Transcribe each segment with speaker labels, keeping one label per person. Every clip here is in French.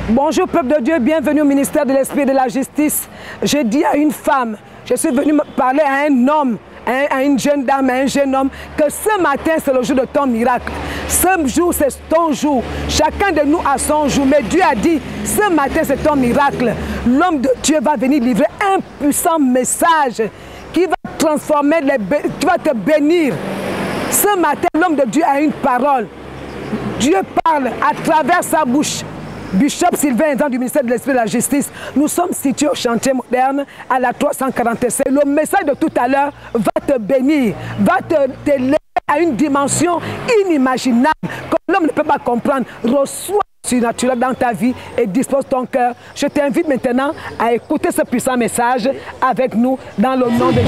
Speaker 1: Bonjour peuple de Dieu, bienvenue au ministère de l'Esprit et de la Justice. Je dis à une femme, je suis venu parler à un homme, à une jeune dame, à un jeune homme, que ce matin c'est le jour de ton miracle. Ce jour c'est ton jour. Chacun de nous a son jour, mais Dieu a dit, ce matin c'est ton miracle. L'homme de Dieu va venir livrer un puissant message qui va transformer, qui va te bénir. Ce matin, l'homme de Dieu a une parole. Dieu parle à travers sa bouche. Bishop Sylvain Nzan du ministère de l'Esprit et de la Justice. Nous sommes situés au chantier moderne à la 345. Le message de tout à l'heure va te bénir, va t'élever à une dimension inimaginable que l'homme ne peut pas comprendre. Reçois le surnaturel dans ta vie et dispose ton cœur. Je t'invite maintenant à écouter ce puissant message avec nous dans le nom de Jésus.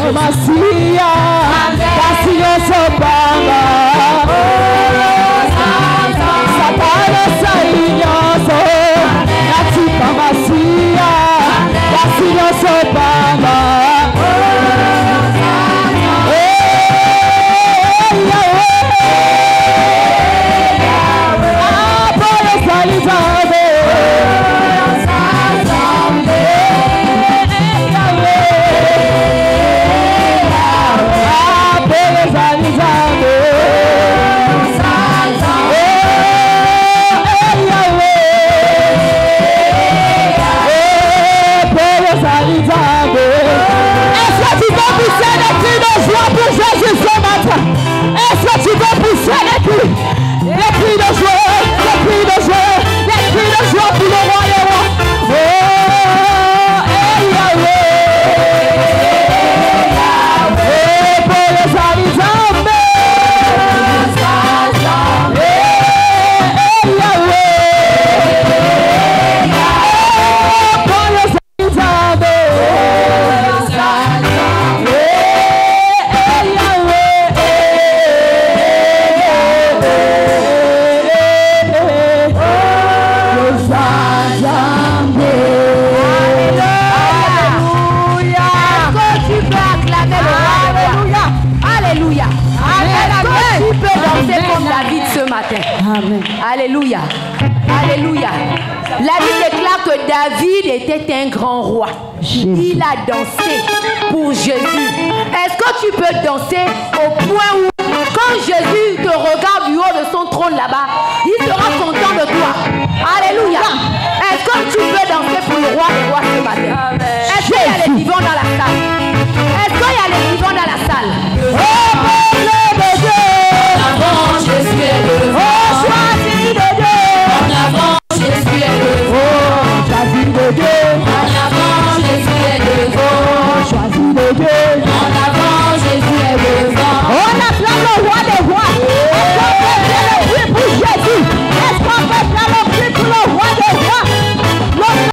Speaker 2: Alléluia. Alléluia. La Bible déclare que David était un grand roi. Il a dansé pour Jésus. Est-ce que tu peux danser au point où, quand Jésus te regarde du haut de son trône là-bas, il sera content de toi? Alléluia. Est-ce que tu peux danser pour le roi des rois ce matin? Est-ce qu'il y a les vivants dans la salle? Est-ce qu'il y a les vivants dans la salle? Oh, peuple de Dieu! En avant, Jésus est le roi. Choisi de Dieu. En avant, Jésus est le roi. Choisi de Dieu. En avant, Jésus est le roi. Choisi de Dieu. En avant, Jésus est le roi. On acclame le roi des rois. Est-ce qu'on peut faire le prix pour Jésus? Est-ce qu'on peut faire le prix pour le roi des rois?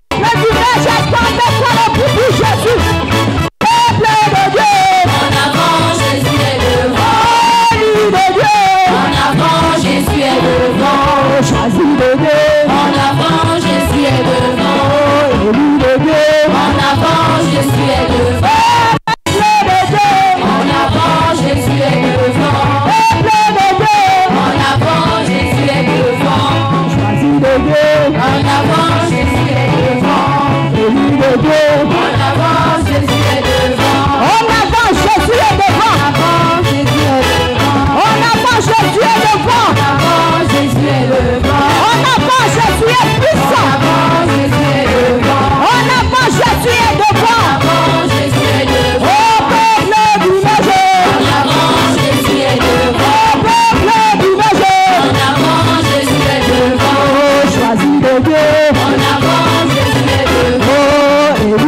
Speaker 2: Le village, est-ce qu'on peut faire le prix pour Jésus? Peuple de Dieu. En avant, Jésus est le roi. De Dieu. En avant, Jésus est devant. Choisi de Dieu. En avant, Jésus est devant. Élu de Dieu. En avant, Jésus est devant. Peuple de Dieu. En avant, Jésus est devant. Peuple de Dieu. En avant, Jésus est devant. Choisi de Dieu. En avant, Jésus est devant. Élu de Dieu. En avant, Jésus est devant. En avant, Jésus est devant. En avant, Jésus est devant. En avant, Jésus est devant. En avant, Jésus est devant. En avant, Jésus est puissant. En avant, Jésus est devant. En avant, Jésus est devant. En avant, Jésus est devant. Oh, peuple du Manger. En avant, Jésus est devant. Oh, peuple du Manger. En avant, Jésus est devant. Oh, choisi de Dieu. En avant, Jésus est devant. Oh,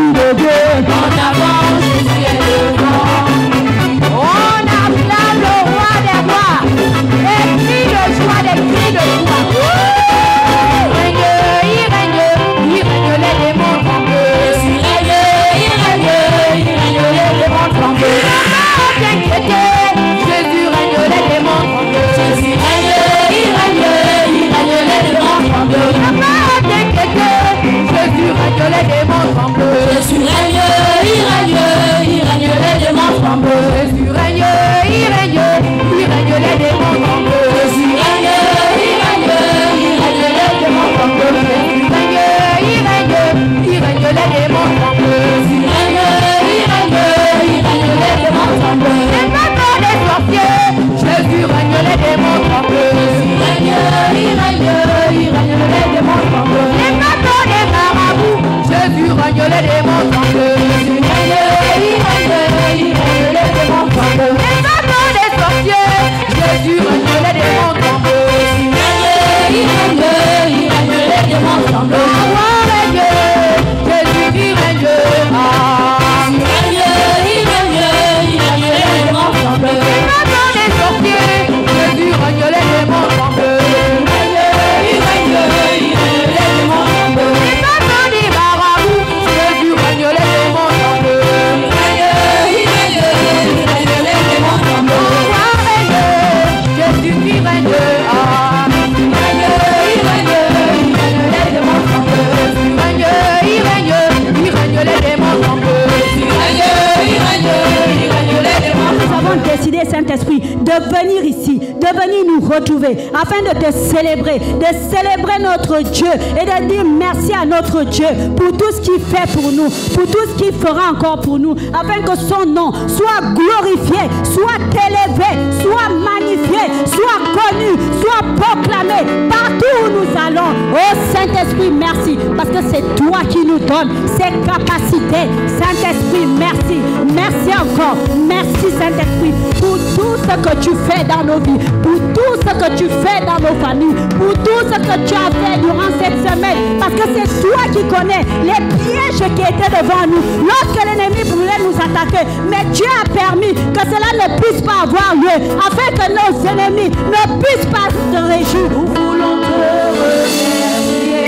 Speaker 3: de venir nous retrouver afin de te célébrer, de célébrer notre Dieu et de dire merci à notre Dieu pour tout ce qu'il fait pour nous, pour tout ce qu'il fera encore pour nous, afin que son nom soit glorifié, soit élevé, soit magnifié, soit connu, soit proclamé partout où nous allons. Oh Saint-Esprit, merci, parce que c'est toi qui nous donnes ces capacités. Saint-Esprit, merci. Merci encore. Merci Saint-Esprit pour tout ce que tu fais dans nos vies, pour tout ce que tu fais dans nos familles, pour tout ce que tu as fait durant cette semaine, parce que c'est toi qui connais les pièges qui étaient devant nous lorsque l'ennemi voulait nous attaquer. Mais Dieu a permis que cela ne puisse pas avoir lieu, afin que nos ennemis ne puissent pas se réjouir.
Speaker 2: Nous voulons te remercier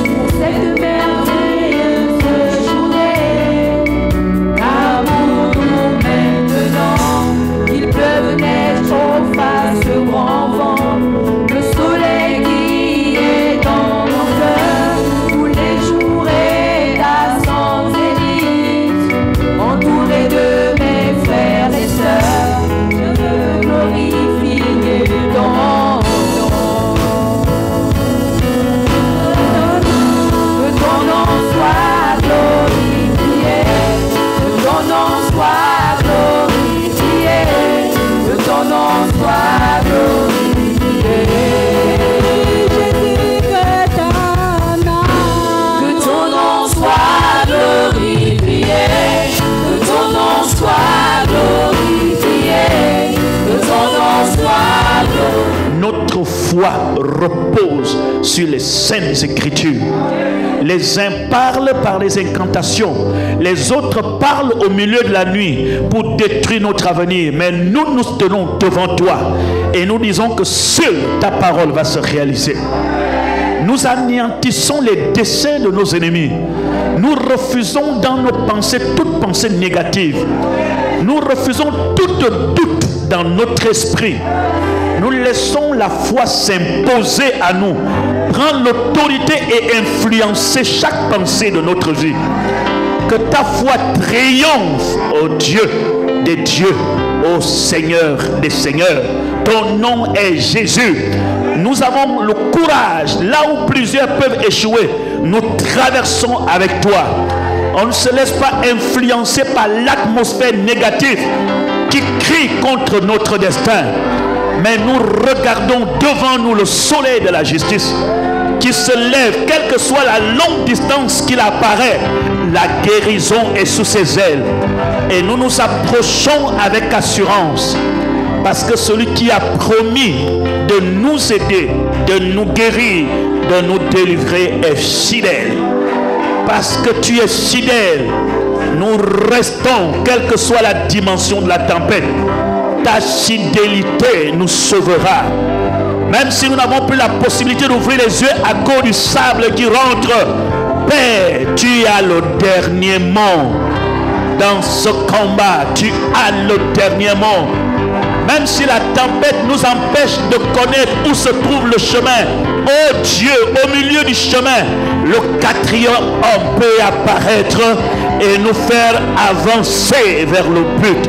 Speaker 2: pour cette merveilleuse journée. Car pour nous maintenant, qu'il pleuve, neige, au fasse grand vent, le soleil qui est dans nos cœurs, tous les jours est à sans zénith, entouré de mes frères et sœurs, je veux glorifier ton nom. Que ton nom soit glorifié, que ton nom soit glorifié, que ton nom soit glorifié. Que ton nom soit glorifié, que ton nom soit glorifié, que ton nom soit glorifié.
Speaker 4: Notre foi repose sur les saintes écritures. Les uns parlent par les incantations, les autres parlent au milieu de la nuit pour détruire notre avenir. Mais nous nous tenons devant toi et nous disons que seule ta parole va se réaliser. Nous anéantissons les desseins de nos ennemis. Nous refusons dans nos pensées toute pensée négative. Nous refusons tout doute dans notre esprit. Nous laissons la foi s'imposer à nous, prendre l'autorité et influencer chaque pensée de notre vie. Que ta foi triomphe, ô Dieu des dieux, ô Seigneur des seigneurs. Ton nom est Jésus. Nous avons le courage, là où plusieurs peuvent échouer, nous traversons avec toi. On ne se laisse pas influencer par l'atmosphère négative qui crie contre notre destin. Mais nous regardons devant nous le soleil de la justice qui se lève, quelle que soit la longue distance qu'il apparaît. La guérison est sous ses ailes. Et nous nous approchons avec assurance. Parce que celui qui a promis de nous aider, de nous guérir, de nous délivrer est fidèle. Parce que tu es fidèle, nous restons, quelle que soit la dimension de la tempête. Ta fidélité nous sauvera. Même si nous n'avons plus la possibilité d'ouvrir les yeux à cause du sable qui rentre, Père, tu as le dernier mot. Dans ce combat, tu as le dernier mot. Même si la tempête nous empêche de connaître où se trouve le chemin, oh Dieu, au milieu du chemin, le quatrième homme peut apparaître et nous faire avancer vers le but.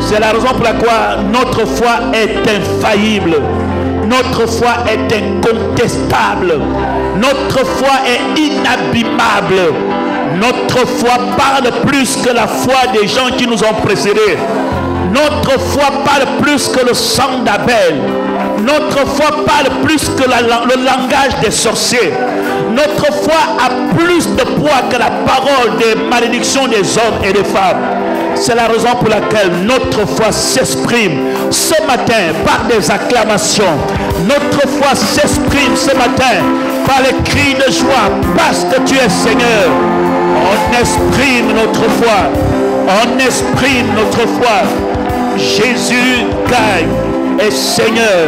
Speaker 4: C'est la raison pour laquelle notre foi est infaillible. Notre foi est incontestable. Notre foi est inabîmable. Notre foi parle plus que la foi des gens qui nous ont précédés. Notre foi parle plus que le sang d'Abel. Notre foi parle plus que le langage des sorciers. Notre foi a plus de poids que la parole des malédictions des hommes et des femmes. C'est la raison pour laquelle notre foi s'exprime ce matin par des acclamations. Notre foi s'exprime ce matin par les cris de joie parce que tu es Seigneur. On exprime notre foi. On exprime notre foi. Jésus gagne et Seigneur,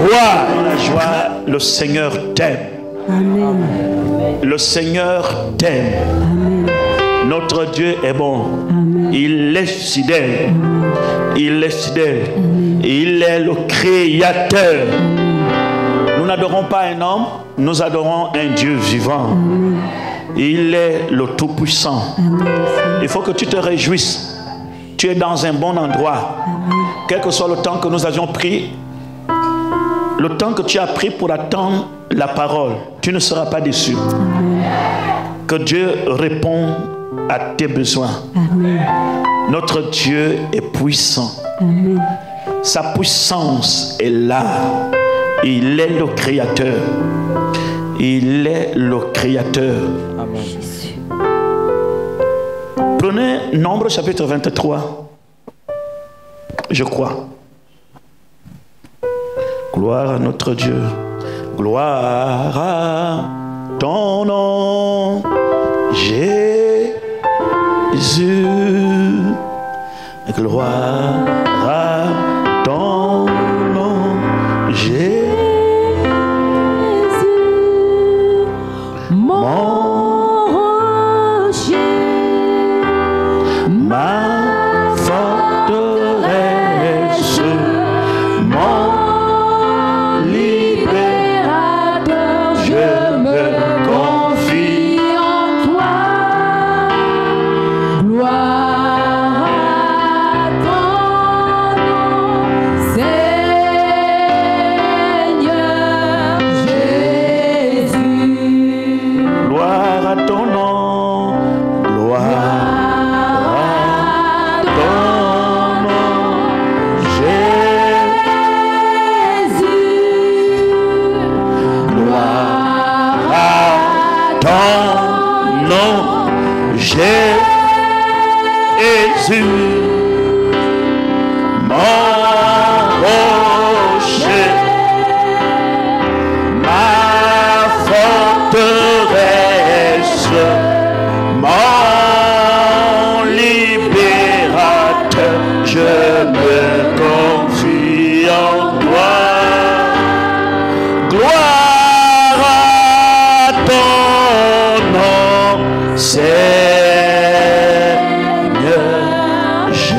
Speaker 4: roi. Dans la joie, le Seigneur t'aime.
Speaker 3: Amen.
Speaker 4: Le Seigneur t'aime.
Speaker 3: Amen.
Speaker 4: Notre Dieu est bon.
Speaker 3: Amen.
Speaker 4: Il est fidèle.
Speaker 3: Amen.
Speaker 4: Il est fidèle.
Speaker 3: Amen.
Speaker 4: Il est le créateur.
Speaker 3: Amen.
Speaker 4: Nous n'adorons pas un homme, nous adorons un Dieu vivant.
Speaker 3: Amen.
Speaker 4: Il est le Tout-Puissant.
Speaker 3: Amen.
Speaker 4: Il faut que tu te réjouisses. Tu es dans un bon endroit.
Speaker 3: Amen.
Speaker 4: Quel que soit le temps que nous avions pris, le temps que tu as pris pour attendre la parole, tu ne seras pas déçu. Amen. Que Dieu répond à tes besoins. Amen. Notre Dieu est puissant. Amen. Sa puissance est là. Il est le Créateur. Il est le Créateur. Amen. Prenez Nombre chapitre 23. Je crois. Gloire à notre Dieu. Gloire à ton nom, Jésus. Gloire à ton nom, Jésus. Mon rocher, ma forteresse, mon libérateur, je me confie en toi. Gloire à ton nom, Seigneur Jésus. Gloire à ton nom, gloire à ton nom, Jésus. Gloire à ton nom, Jésus. Mon rocher, ma forteresse, mon libérateur, je me confie en toi. Gloire à ton nom, Seigneur Jésus.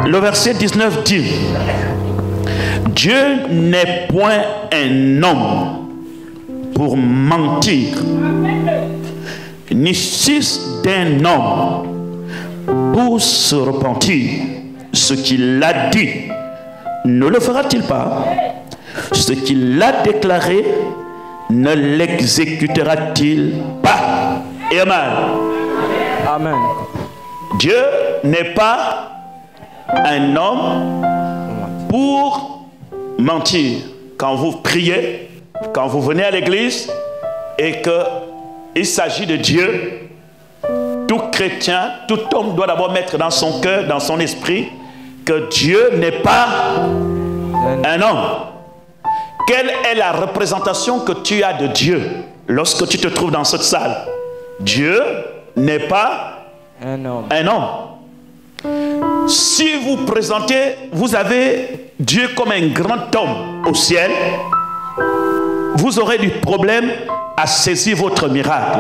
Speaker 4: Le verset 19 dit: Dieu n'est point un homme pour mentir, ni fils d'un homme pour se repentir. Ce qu'il a dit, ne le fera-t-il pas? Ce qu'il a déclaré, ne l'exécutera-t-il pas? Et amen.
Speaker 5: Amen.
Speaker 4: Dieu n'est pas un homme pour mentir. Quand vous priez, quand vous venez à l'église et qu'il s'agit de Dieu, tout chrétien, tout homme doit d'abord mettre dans son cœur, dans son esprit, que Dieu n'est pas un homme. Quelle est la représentation que tu as de Dieu lorsque tu te trouves dans cette salle? Dieu n'est pas un homme. Si vous présentez, vous avez Dieu comme un grand homme au ciel, vous aurez du problème à saisir votre miracle.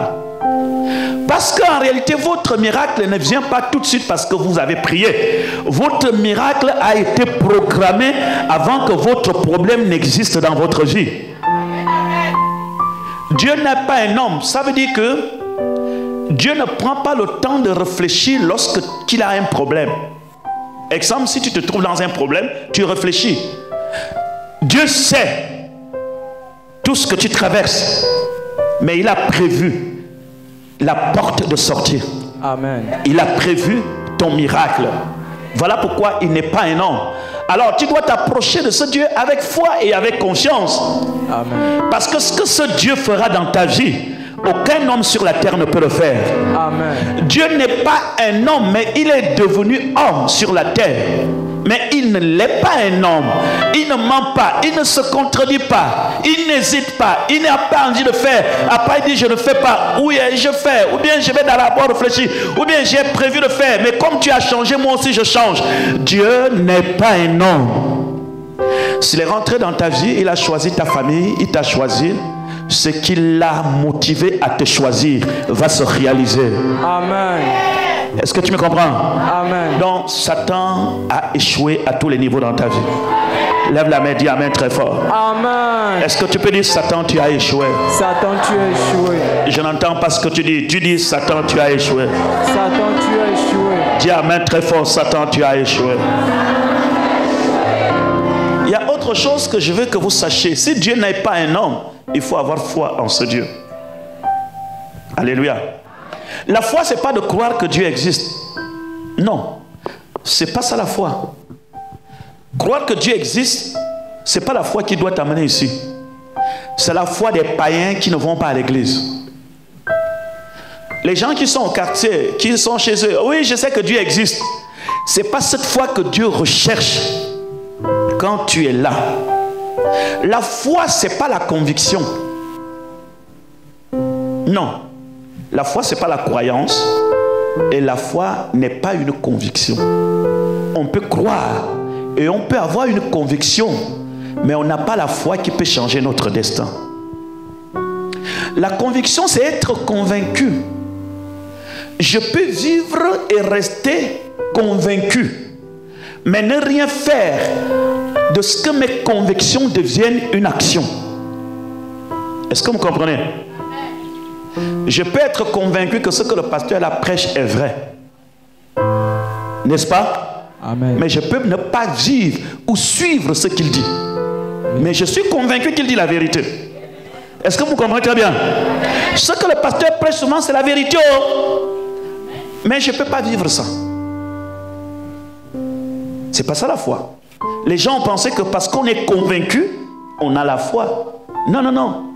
Speaker 4: Parce qu'en réalité, votre miracle ne vient pas tout de suite parce que vous avez prié. Votre miracle a été programmé avant que votre problème n'existe dans votre vie. Dieu n'est pas un homme. Ça veut dire que Dieu ne prend pas le temps de réfléchir lorsqu'il a un problème. Exemple, si tu te trouves dans un problème, tu réfléchis. Dieu sait tout ce que tu traverses, mais il a prévu la porte de sortie.
Speaker 5: Amen.
Speaker 4: Il a prévu ton miracle. Voilà pourquoi il n'est pas un homme. Alors tu dois t'approcher de ce Dieu avec foi et avec confiance.
Speaker 5: Amen.
Speaker 4: Parce que ce que ce Dieu fera dans ta vie, aucun homme sur la terre ne peut le faire.
Speaker 5: Amen.
Speaker 4: Dieu n'est pas un homme, mais il est devenu homme sur la terre. Mais il ne l'est pas un homme. Il ne ment pas. Il ne se contredit pas. Il n'hésite pas. Il n'a pas envie de faire. Après, il dit je ne fais pas. Oui, je fais. Ou bien je vais dans la boîte réfléchir. Ou bien j'ai prévu de faire. Mais comme tu as changé, moi aussi je change. Dieu n'est pas un homme. S'il est rentré dans ta vie, il a choisi ta famille, il t'a choisi. Ce qui l'a motivé à te choisir va se réaliser.
Speaker 5: Amen.
Speaker 4: Est-ce que tu me comprends?
Speaker 5: Amen.
Speaker 4: Donc Satan a échoué à tous les niveaux dans ta vie. Lève la main, dis amen très fort.
Speaker 5: Amen.
Speaker 4: Est-ce que tu peux dire Satan, tu as échoué?
Speaker 5: Satan, tu as échoué.
Speaker 4: Je n'entends pas ce que tu dis. Tu dis Satan, tu as échoué.
Speaker 5: Satan, tu as échoué.
Speaker 4: Dis amen très fort, Satan, tu as échoué. autre chose que je veux que vous sachiez. Si Dieu n'est pas un homme, il faut avoir foi en ce Dieu. Alléluia. La foi, ce n'est pas de croire que Dieu existe. Non. Ce n'est pas ça la foi. Croire que Dieu existe, ce n'est pas la foi qui doit t'amener ici. C'est la foi des païens qui ne vont pas à l'église. Les gens qui sont au quartier, qui sont chez eux, oui, je sais que Dieu existe. Ce n'est pas cette foi que Dieu recherche quand tu es là. La foi, ce n'est pas la conviction. Non. La foi, ce n'est pas la croyance. Et la foi n'est pas une conviction. On peut croire et on peut avoir une conviction, mais on n'a pas la foi qui peut changer notre destin. La conviction, c'est être convaincu. Je peux vivre et rester convaincu, mais ne rien faire de ce que mes convictions deviennent une action. Est-ce que vous comprenez? Je peux être convaincu que ce que le pasteur la prêche est vrai. N'est-ce pas?
Speaker 5: Amen.
Speaker 4: Mais je peux ne pas vivre ou suivre ce qu'il dit. Mais je suis convaincu qu'il dit la vérité. Est-ce que vous comprenez très bien? Ce que le pasteur prêche souvent, c'est la vérité. Mais je ne peux pas vivre ça. C'est pas ça la foi. Les gens ont pensé que parce qu'on est convaincu, on a la foi. Non, non, non.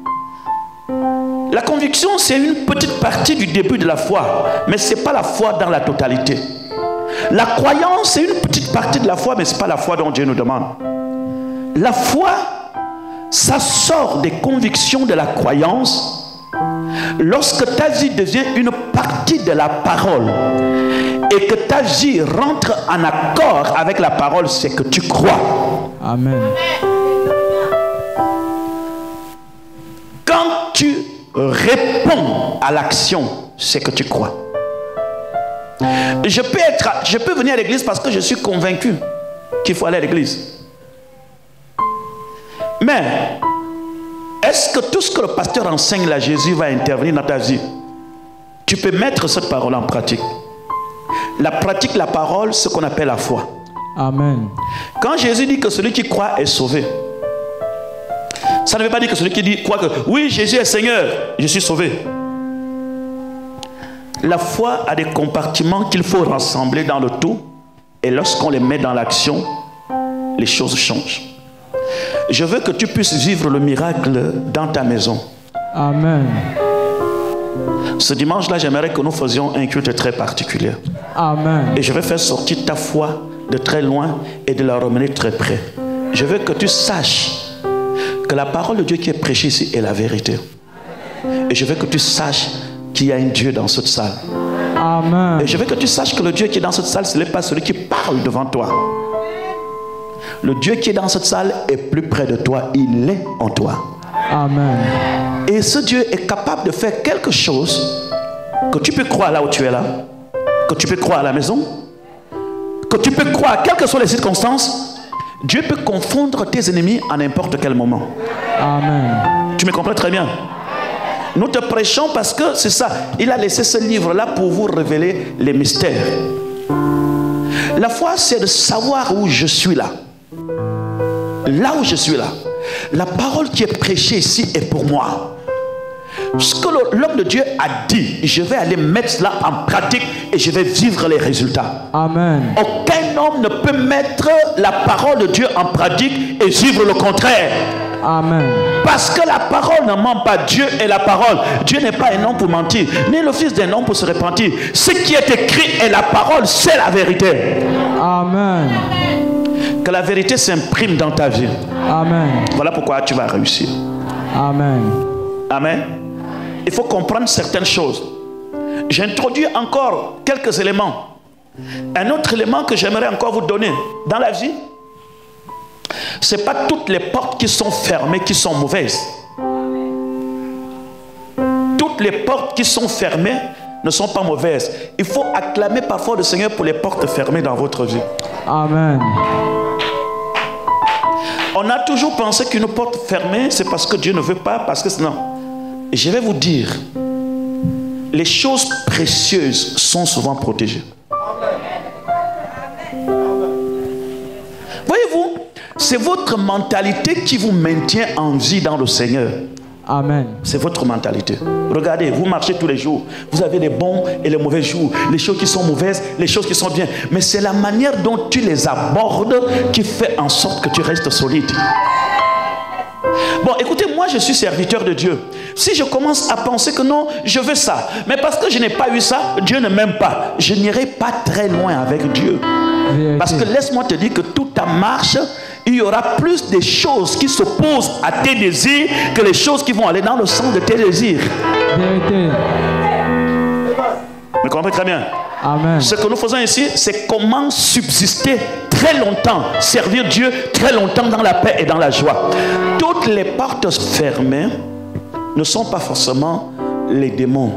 Speaker 4: La conviction, c'est une petite partie du début de la foi, mais ce n'est pas la foi dans la totalité. La croyance, c'est une petite partie de la foi, mais ce n'est pas la foi dont Dieu nous demande. La foi, ça sort des convictions de la croyance lorsque ta vie devient une partie de la parole et que ta vie rentre en accord avec la parole, c'est que tu crois.
Speaker 5: Amen.
Speaker 4: Quand tu réponds à l'action, c'est que tu crois. Je peux venir à l'église parce que je suis convaincu qu'il faut aller à l'église. Mais est-ce que tout ce que le pasteur enseigne là, Jésus va intervenir dans ta vie? Tu peux mettre cette parole en pratique. La pratique, la parole, ce qu'on appelle la foi.
Speaker 5: Amen.
Speaker 4: Quand Jésus dit que celui qui croit est sauvé, ça ne veut pas dire que celui qui croit que oui, Jésus est Seigneur, je suis sauvé. La foi a des compartiments qu'il faut rassembler dans le tout, et lorsqu'on les met dans l'action, les choses changent. Je veux que tu puisses vivre le miracle dans ta maison.
Speaker 5: Amen.
Speaker 4: Ce dimanche-là, j'aimerais que nous faisions un culte très particulier.
Speaker 5: Amen.
Speaker 4: Et je vais faire sortir ta foi de très loin et de la ramener très près. Je veux que tu saches que la parole de Dieu qui est prêchée ici est la vérité. Et je veux que tu saches qu'il y a un Dieu dans cette salle.
Speaker 5: Amen.
Speaker 4: Et je veux que tu saches que le Dieu qui est dans cette salle, ce n'est pas celui qui parle devant toi. Le Dieu qui est dans cette salle est plus près de toi. Il est en toi.
Speaker 5: Amen.
Speaker 4: Et ce Dieu est capable de faire quelque chose que tu peux croire là où tu es là, que tu peux croire à la maison, que tu peux croire quelles que soient les circonstances. Dieu peut confondre tes ennemis à n'importe quel moment.
Speaker 5: Amen.
Speaker 4: Tu me comprends très bien? Nous te prêchons parce que c'est ça. Il a laissé ce livre-là pour vous révéler les mystères. La foi, c'est de savoir où je suis là. Là où je suis là. La parole qui est prêchée ici est pour moi. Ce que l'homme de Dieu a dit, je vais aller mettre cela en pratique et je vais vivre les résultats.
Speaker 5: Amen.
Speaker 4: Aucun homme ne peut mettre la parole de Dieu en pratique et vivre le contraire.
Speaker 5: Amen.
Speaker 4: Parce que la parole ne ment pas. Dieu est la parole. Dieu n'est pas un homme pour mentir, ni le fils d'un homme pour se repentir. Ce qui est écrit est la parole, c'est la vérité.
Speaker 5: Amen.
Speaker 4: Que la vérité s'imprime dans ta vie.
Speaker 5: Amen.
Speaker 4: Voilà pourquoi tu vas réussir.
Speaker 5: Amen.
Speaker 4: Amen. Il faut comprendre certaines choses. J'introduis encore quelques éléments. Un autre élément que j'aimerais encore vous donner dans la vie, ce n'est pas toutes les portes qui sont fermées qui sont mauvaises. Toutes les portes qui sont fermées ne sont pas mauvaises. Il faut acclamer parfois le Seigneur pour les portes fermées dans votre vie.
Speaker 5: Amen.
Speaker 4: On a toujours pensé qu'une porte fermée, c'est parce que Dieu ne veut pas, parce que non. Et je vais vous dire, les choses précieuses sont souvent protégées. Voyez-vous, C'est votre mentalité qui vous maintient en vie dans le Seigneur.
Speaker 5: Amen.
Speaker 4: C'est votre mentalité. Regardez, vous marchez tous les jours. Vous avez les bons et les mauvais jours. Les choses qui sont mauvaises, les choses qui sont bien. Mais c'est la manière dont tu les abordes qui fait en sorte que tu restes solide. Bon, écoutez, moi je suis serviteur de Dieu. Si je commence à penser que non, je veux ça, mais parce que je n'ai pas eu ça, Dieu ne m'aime pas, je n'irai pas très loin avec Dieu. Parce que laisse-moi te dire que toute ta marche, il y aura plus de choses qui s'opposent à tes désirs que les choses qui vont aller dans le sens de tes désirs.
Speaker 5: Vérité.
Speaker 4: Vous comprenez très bien?
Speaker 5: Amen.
Speaker 4: Ce que nous faisons ici, c'est comment subsister très longtemps, servir Dieu très longtemps dans la paix et dans la joie. Toutes les portes fermées ne sont pas forcément les démons.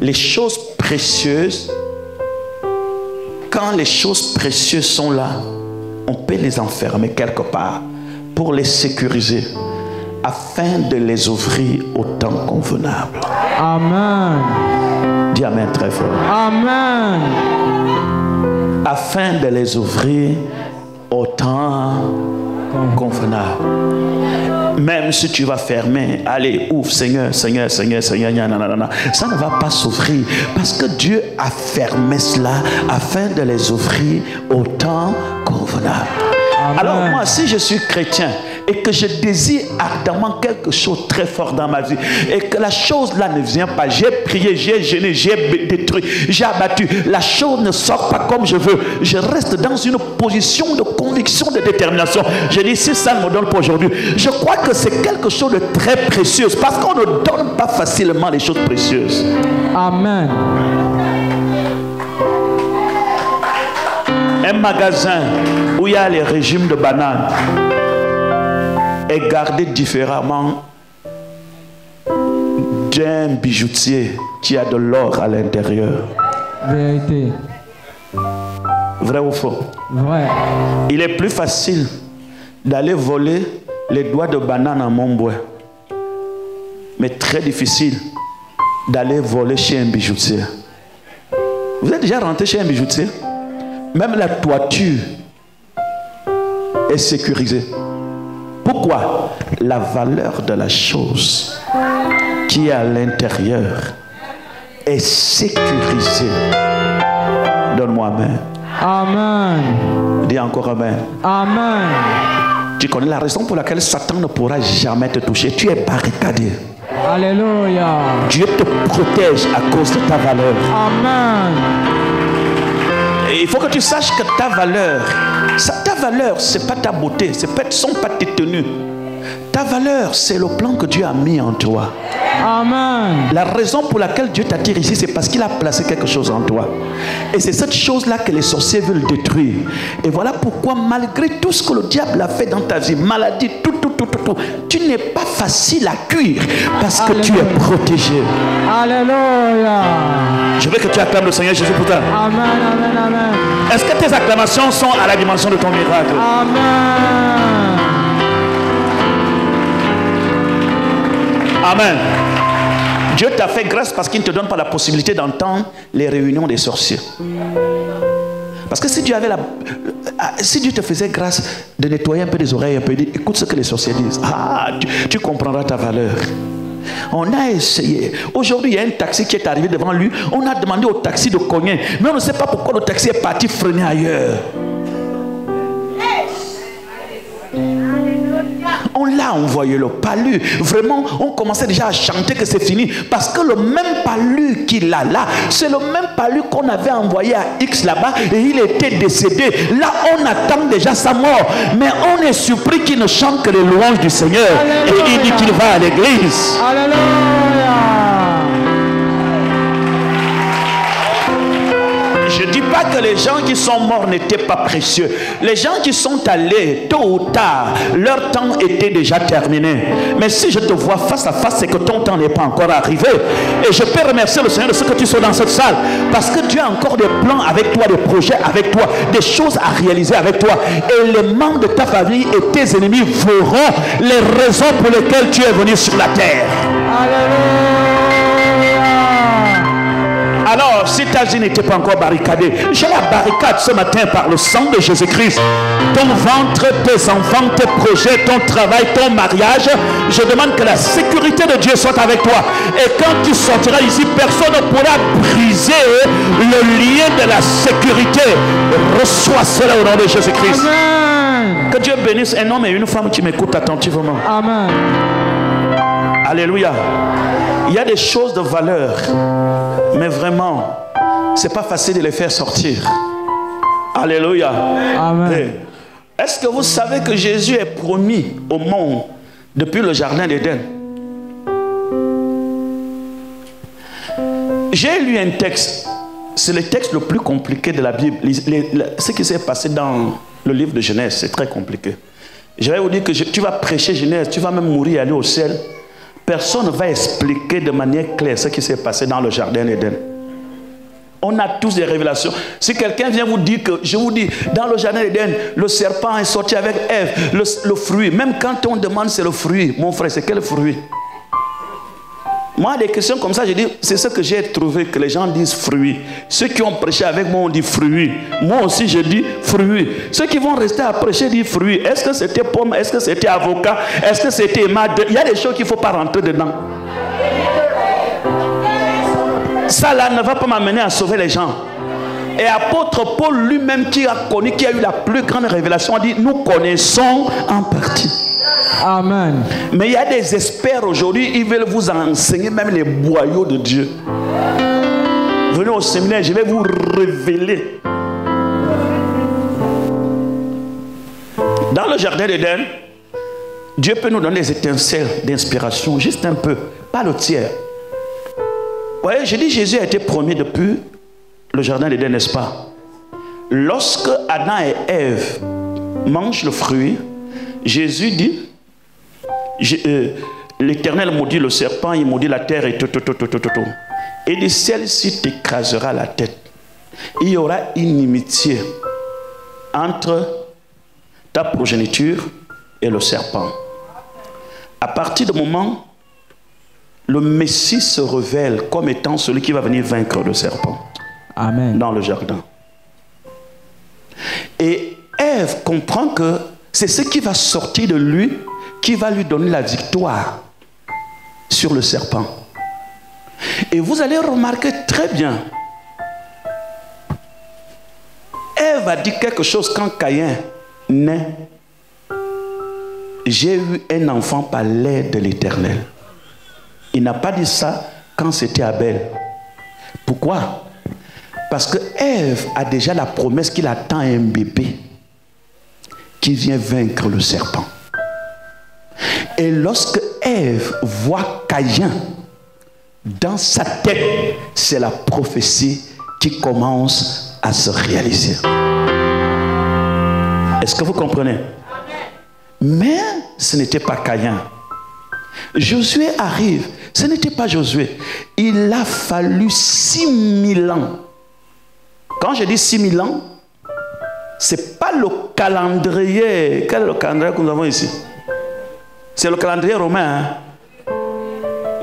Speaker 4: Les choses précieuses, quand les choses précieuses sont là, on peut les enfermer quelque part pour les sécuriser afin de les ouvrir au temps convenable.
Speaker 5: Amen.
Speaker 4: Dis amen très fort.
Speaker 5: Amen.
Speaker 4: Afin de les ouvrir au temps convenable. Même si tu vas fermer, allez, ouvre, Seigneur, Seigneur, Seigneur, Seigneur, nanana, ça ne va pas s'ouvrir. Parce que Dieu a fermé cela afin de les ouvrir au temps convenable. Amen. Alors moi, si je suis chrétien et que je désire ardemment quelque chose très fort dans ma vie et que la chose là ne vient pas, j'ai prié, j'ai gêné, j'ai détruit, j'ai abattu, la chose ne sort pas comme je veux, je reste dans une position de conviction, de détermination. Je dis, si ça ne me donne pas aujourd'hui, je crois que c'est quelque chose de très précieux parce qu'on ne donne pas facilement les choses précieuses.
Speaker 5: Amen.
Speaker 4: Un magasin où il y a les régimes de bananes est gardé différemment d'un bijoutier qui a de l'or à l'intérieur.
Speaker 5: Vérité.
Speaker 4: Vrai ou faux?
Speaker 5: Vrai.
Speaker 4: Il est plus facile d'aller voler les doigts de banane à Montbois, mais très difficile d'aller voler chez un bijoutier. Vous êtes déjà rentré chez un bijoutier? Même la toiture est sécurisée. Pourquoi? La valeur de la chose qui est à l'intérieur est sécurisée. Donne-moi amen.
Speaker 5: Amen.
Speaker 4: Dis encore amen.
Speaker 5: Amen.
Speaker 4: Tu connais la raison pour laquelle Satan ne pourra jamais te toucher. Tu es barricadé.
Speaker 5: Alléluia.
Speaker 4: Dieu te protège à cause de ta valeur.
Speaker 5: Amen.
Speaker 4: Et il faut que tu saches que ta valeur, c'est pas ta beauté, ce ne sont pas tes tenues. Ta valeur, c'est le plan que Dieu a mis en toi.
Speaker 5: Amen.
Speaker 4: La raison pour laquelle Dieu t'attire ici, c'est parce qu'il a placé quelque chose en toi. Et c'est cette chose-là que les sorciers veulent détruire. Et voilà pourquoi, malgré tout ce que le diable a fait dans ta vie, maladie, tout, tu n'es pas facile à cuire parce que tu es protégé.
Speaker 5: Alléluia.
Speaker 4: Je veux que tu acclames le Seigneur Jésus pour toi.
Speaker 5: Amen, amen, amen.
Speaker 4: Est-ce que tes acclamations sont à la dimension de ton miracle?
Speaker 5: Amen.
Speaker 4: Amen. Dieu t'a fait grâce parce qu'il ne te donne pas la possibilité d'entendre les réunions des sorciers. Parce que si Dieu te faisait grâce de nettoyer un peu les oreilles, un peu, écoute ce que les sorciers disent. Ah, tu comprendras ta valeur. On a essayé. Aujourd'hui, il y a un taxi qui est arrivé devant lui. On a demandé au taxi de cogner. Mais on ne sait pas pourquoi le taxi est parti freiner ailleurs. On l'a envoyé le palu. Vraiment, on commençait déjà à chanter que c'est fini. Parce que le même palu qu'il a là, c'est le même palu qu'on avait envoyé à X là-bas et il était décédé. Là, on attend déjà sa mort. Mais on est surpris qu'il ne chante que les louanges du Seigneur. Alléluia. Et il dit qu'il va à l'église.
Speaker 5: Alléluia.
Speaker 4: Je ne dis pas que les gens qui sont morts n'étaient pas précieux. Les gens qui sont allés, tôt ou tard, leur temps était déjà terminé. Mais si je te vois face à face, c'est que ton temps n'est pas encore arrivé. Et je peux remercier le Seigneur de ce que tu sois dans cette salle. Parce que Dieu a encore des plans avec toi, des projets avec toi, des choses à réaliser avec toi. Et les membres de ta famille et tes ennemis verront les raisons pour lesquelles tu es venu sur la terre.
Speaker 5: Alléluia.
Speaker 4: Alors, si ta vie n'était pas encore barricadée, je la barricade ce matin par le sang de Jésus-Christ. Ton ventre, tes enfants, tes projets, ton travail, ton mariage, je demande que la sécurité de Dieu soit avec toi. Et quand tu sortiras ici, personne ne pourra briser le lien de la sécurité. Reçois cela au nom de Jésus-Christ.
Speaker 5: Amen.
Speaker 4: Que Dieu bénisse un homme et une femme qui m'écoutent attentivement.
Speaker 5: Amen.
Speaker 4: Alléluia. Il y a des choses de valeur, mais vraiment, c'est pas facile de les faire sortir. Alléluia.
Speaker 5: Amen.
Speaker 4: Est-ce que vous savez que Jésus est promis au monde depuis le jardin d'Éden? J'ai lu un texte, c'est le texte le plus compliqué de la Bible. Ce qui s'est passé dans le livre de Genèse, c'est très compliqué. Je vais vous dire que tu vas prêcher Genèse, tu vas même mourir et aller au ciel. Personne ne va expliquer de manière claire ce qui s'est passé dans le jardin d'Éden. On a tous des révélations. Si quelqu'un vient vous dire que, je vous dis, dans le jardin d'Éden, le serpent est sorti avec Ève, le fruit. Même quand on demande c'est le fruit, mon frère, c'est quel fruit? Moi, des questions comme ça, je dis, c'est ce que j'ai trouvé, que les gens disent fruit. Ceux qui ont prêché avec moi, on dit fruit. Moi aussi, je dis fruit. Ceux qui vont rester à prêcher disent fruit. Est-ce que c'était pomme? Est-ce que c'était avocat? Est-ce que c'était mad? Il y a des choses qu'il ne faut pas rentrer dedans. Ça là ne va pas m'amener à sauver les gens. Et apôtre Paul lui-même qui a connu, qui a eu la plus grande révélation, a dit, nous connaissons en partie.
Speaker 5: Amen.
Speaker 4: Mais il y a des experts aujourd'hui, ils veulent vous enseigner même les boyaux de Dieu. Venez au séminaire, je vais vous révéler. Dans le jardin d'Éden, Dieu peut nous donner des étincelles d'inspiration, juste un peu, pas le tiers. Vous voyez, je dis Jésus a été promis depuis le jardin d'Éden, n'est-ce pas? Lorsque Adam et Ève mangent le fruit, Jésus dit, l'Éternel maudit le serpent, il maudit la terre et tout. Et il dit, celle-ci t'écrasera la tête. Il y aura une inimitié entre ta progéniture et le serpent. À partir du moment le Messie se révèle comme étant celui qui va venir vaincre le serpent.
Speaker 5: Amen.
Speaker 4: Dans le jardin. Et Ève comprend que c'est ce qui va sortir de lui qui va lui donner la victoire sur le serpent. Et vous allez remarquer très bien, Ève a dit quelque chose quand Caïn naît. J'ai eu un enfant par l'aide de l'Éternel. Il n'a pas dit ça quand c'était Abel. Pourquoi? Parce que Ève a déjà la promesse qu'il attend un bébé qui vient vaincre le serpent. Et lorsque Ève voit Caïn, dans sa tête, c'est la prophétie qui commence à se réaliser. Est-ce que vous comprenez? Mais ce n'était pas Caïn. Josué arrive. Ce n'était pas Josué. Il a fallu 6000 ans. Quand je dis 6000 ans, ce n'est pas le calendrier. Quel est le calendrier que nous avons ici? C'est le calendrier romain, hein?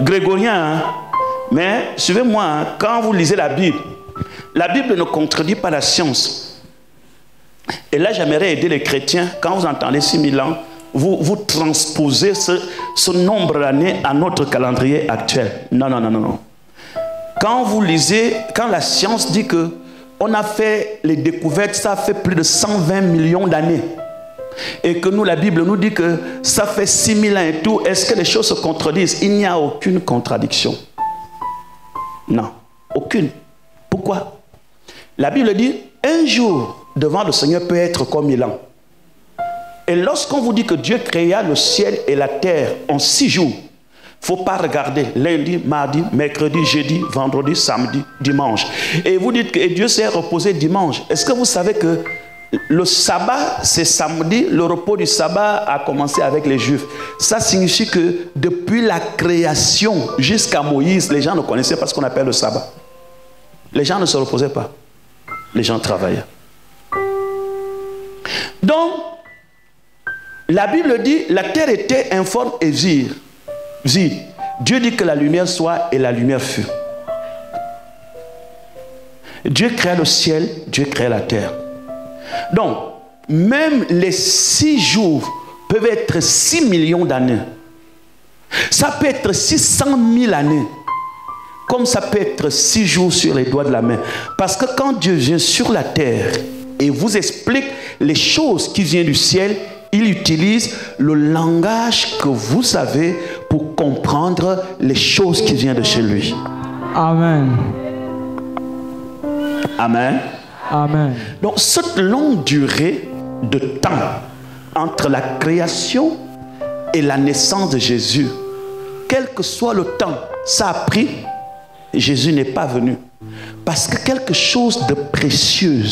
Speaker 4: Grégorien. Hein? Mais suivez-moi, hein? Quand vous lisez la Bible ne contredit pas la science. Et là, j'aimerais aider les chrétiens. Quand vous entendez 6000 ans, vous transposez ce nombre d'années à notre calendrier actuel. Non. Quand vous lisez, quand la science dit que on a fait les découvertes, ça fait plus de 120 millions d'années. Et que nous, la Bible nous dit que ça fait 6000 ans et tout. Est-ce que les choses se contredisent? Il n'y a aucune contradiction. Non, aucune. Pourquoi? La Bible dit, un jour devant le Seigneur peut être comme 1000 ans. Et lorsqu'on vous dit que Dieu créa le ciel et la terre en 6 jours, il ne faut pas regarder lundi, mardi, mercredi, jeudi, vendredi, samedi, dimanche. Et vous dites que Dieu s'est reposé dimanche. Est-ce que vous savez que le sabbat, c'est samedi, le repos du sabbat a commencé avec les Juifs. Ça signifie que depuis la création jusqu'à Moïse, les gens ne connaissaient pas ce qu'on appelle le sabbat. Les gens ne se reposaient pas. Les gens travaillaient. Donc, la Bible dit, la terre était informe et vide. Dieu dit que la lumière soit et la lumière fut. Dieu créa le ciel, Dieu créa la terre. Donc, même les 6 jours peuvent être 6 millions d'années. Ça peut être 600 000 années. Comme ça peut être 6 jours sur les doigts de la main. Parce que quand Dieu vient sur la terre et vous explique les choses qui viennent du ciel, il utilise le langage que vous savez pour comprendre les choses qui viennent de chez lui.
Speaker 5: Amen.
Speaker 4: Amen.
Speaker 5: Amen.
Speaker 4: Donc cette longue durée de temps entre la création et la naissance de Jésus, quel que soit le temps, ça a pris, Jésus n'est pas venu. Parce que quelque chose de précieux,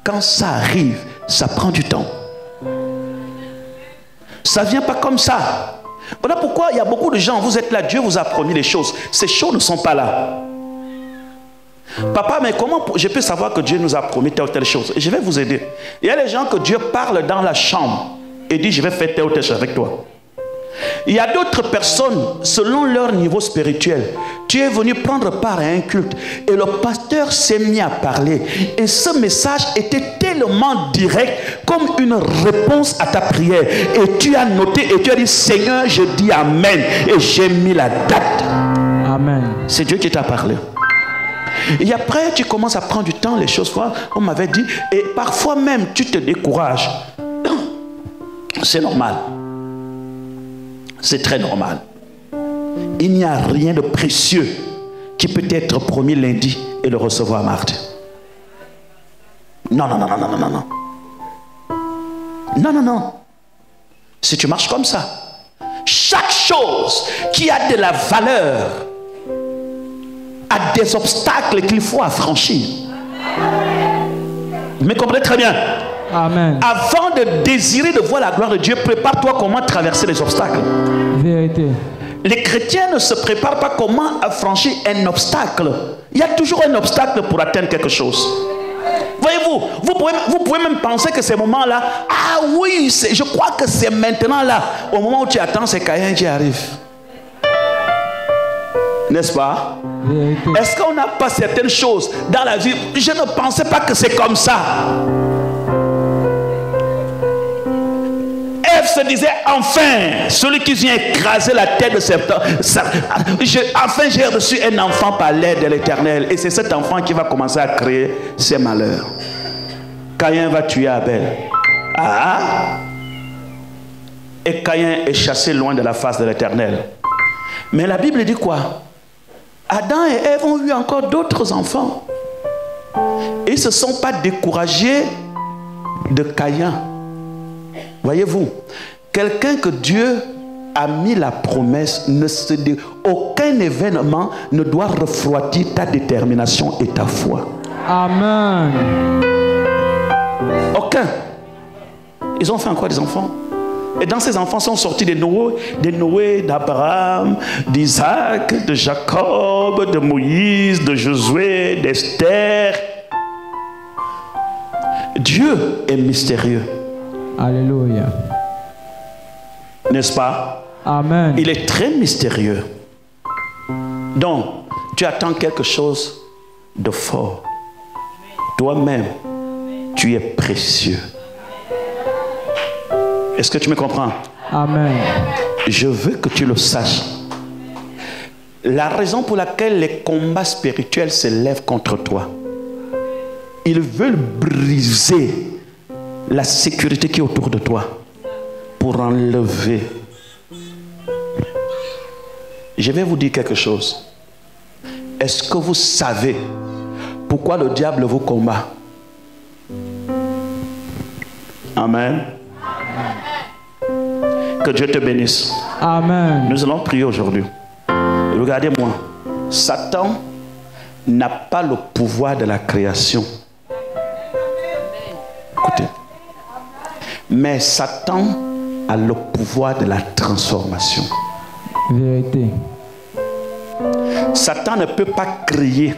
Speaker 4: quand ça arrive, ça prend du temps. Ça ne vient pas comme ça. Voilà pourquoi il y a beaucoup de gens, vous êtes là, Dieu vous a promis les choses. Ces choses ne sont pas là. Papa, mais comment je peux savoir que Dieu nous a promis telle ou telle chose? Je vais vous aider. Il y a des gens que Dieu parle dans la chambre et dit, je vais faire telle ou telle chose avec toi. Il y a d'autres personnes, selon leur niveau spirituel, tu es venu prendre part à un culte et le pasteur s'est mis à parler. Et ce message était tellement direct comme une réponse à ta prière. Et tu as noté et tu as dit, Seigneur, je dis Amen. Et j'ai mis la date.
Speaker 5: Amen.
Speaker 4: C'est Dieu qui t'a parlé. Et après, tu commences à prendre du temps, les choses, on m'avait dit, et parfois même, tu te décourages. C'est normal. C'est très normal. Il n'y a rien de précieux qui peut être promis lundi et le recevoir mardi. Non, non, non, non, non, non, non. Non, non, non. Si tu marches comme ça, chaque chose qui a de la valeur a des obstacles qu'il faut affranchir. Vous me comprenez très bien?
Speaker 5: Amen.
Speaker 4: Avant de désirer de voir la gloire de Dieu, prépare-toi comment traverser les obstacles.
Speaker 5: Vérité.
Speaker 4: Les chrétiens ne se préparent pas comment affranchir un obstacle. Il y a toujours un obstacle pour atteindre quelque chose. Voyez-vous, vous pouvez même penser que ces moments-là, ah oui, je crois que c'est maintenant là. Au moment où tu attends, c'est Caïn qui arrive. N'est-ce pas? Est-ce qu'on n'a pas certaines choses dans la vie? Je ne pensais pas que c'est comme ça. Ève se disait, enfin, celui qui vient écraser la tête de serpent. Enfin, j'ai reçu un enfant par l'aide de l'Éternel. Et c'est cet enfant qui va commencer à créer ses malheurs. Caïn va tuer Abel. Ah! Et Caïn est chassé loin de la face de l'Éternel. Mais la Bible dit quoi? Adam et Ève ont eu encore d'autres enfants. Ils ne se sont pas découragés de Caïn. Voyez-vous, quelqu'un que Dieu a mis la promesse, aucun événement ne doit refroidir ta détermination et ta foi.
Speaker 5: Amen.
Speaker 4: Aucun. Ils ont fait encore des enfants. Et dans ces enfants sont sortis des Noé, d'Abraham, d'Isaac, de Jacob, de Moïse, de Josué, d'Esther. Dieu est mystérieux.
Speaker 5: Alléluia.
Speaker 4: N'est-ce pas?
Speaker 5: Amen.
Speaker 4: Il est très mystérieux. Donc, tu attends quelque chose de fort. Toi-même, tu es précieux. Est-ce que tu me comprends?
Speaker 5: Amen.
Speaker 4: Je veux que tu le saches. La raison pour laquelle les combats spirituels se lèvent contre toi, ils veulent briser la sécurité qui est autour de toi pour enlever. Je vais vous dire quelque chose. Est-ce que vous savez pourquoi le diable vous combat? Amen. Que Dieu te bénisse.
Speaker 5: Amen.
Speaker 4: Nous allons prier aujourd'hui. Regardez-moi. Satan n'a pas le pouvoir de la création. Écoutez. Mais Satan a le pouvoir de la transformation.
Speaker 5: Vérité.
Speaker 4: Satan ne peut pas créer.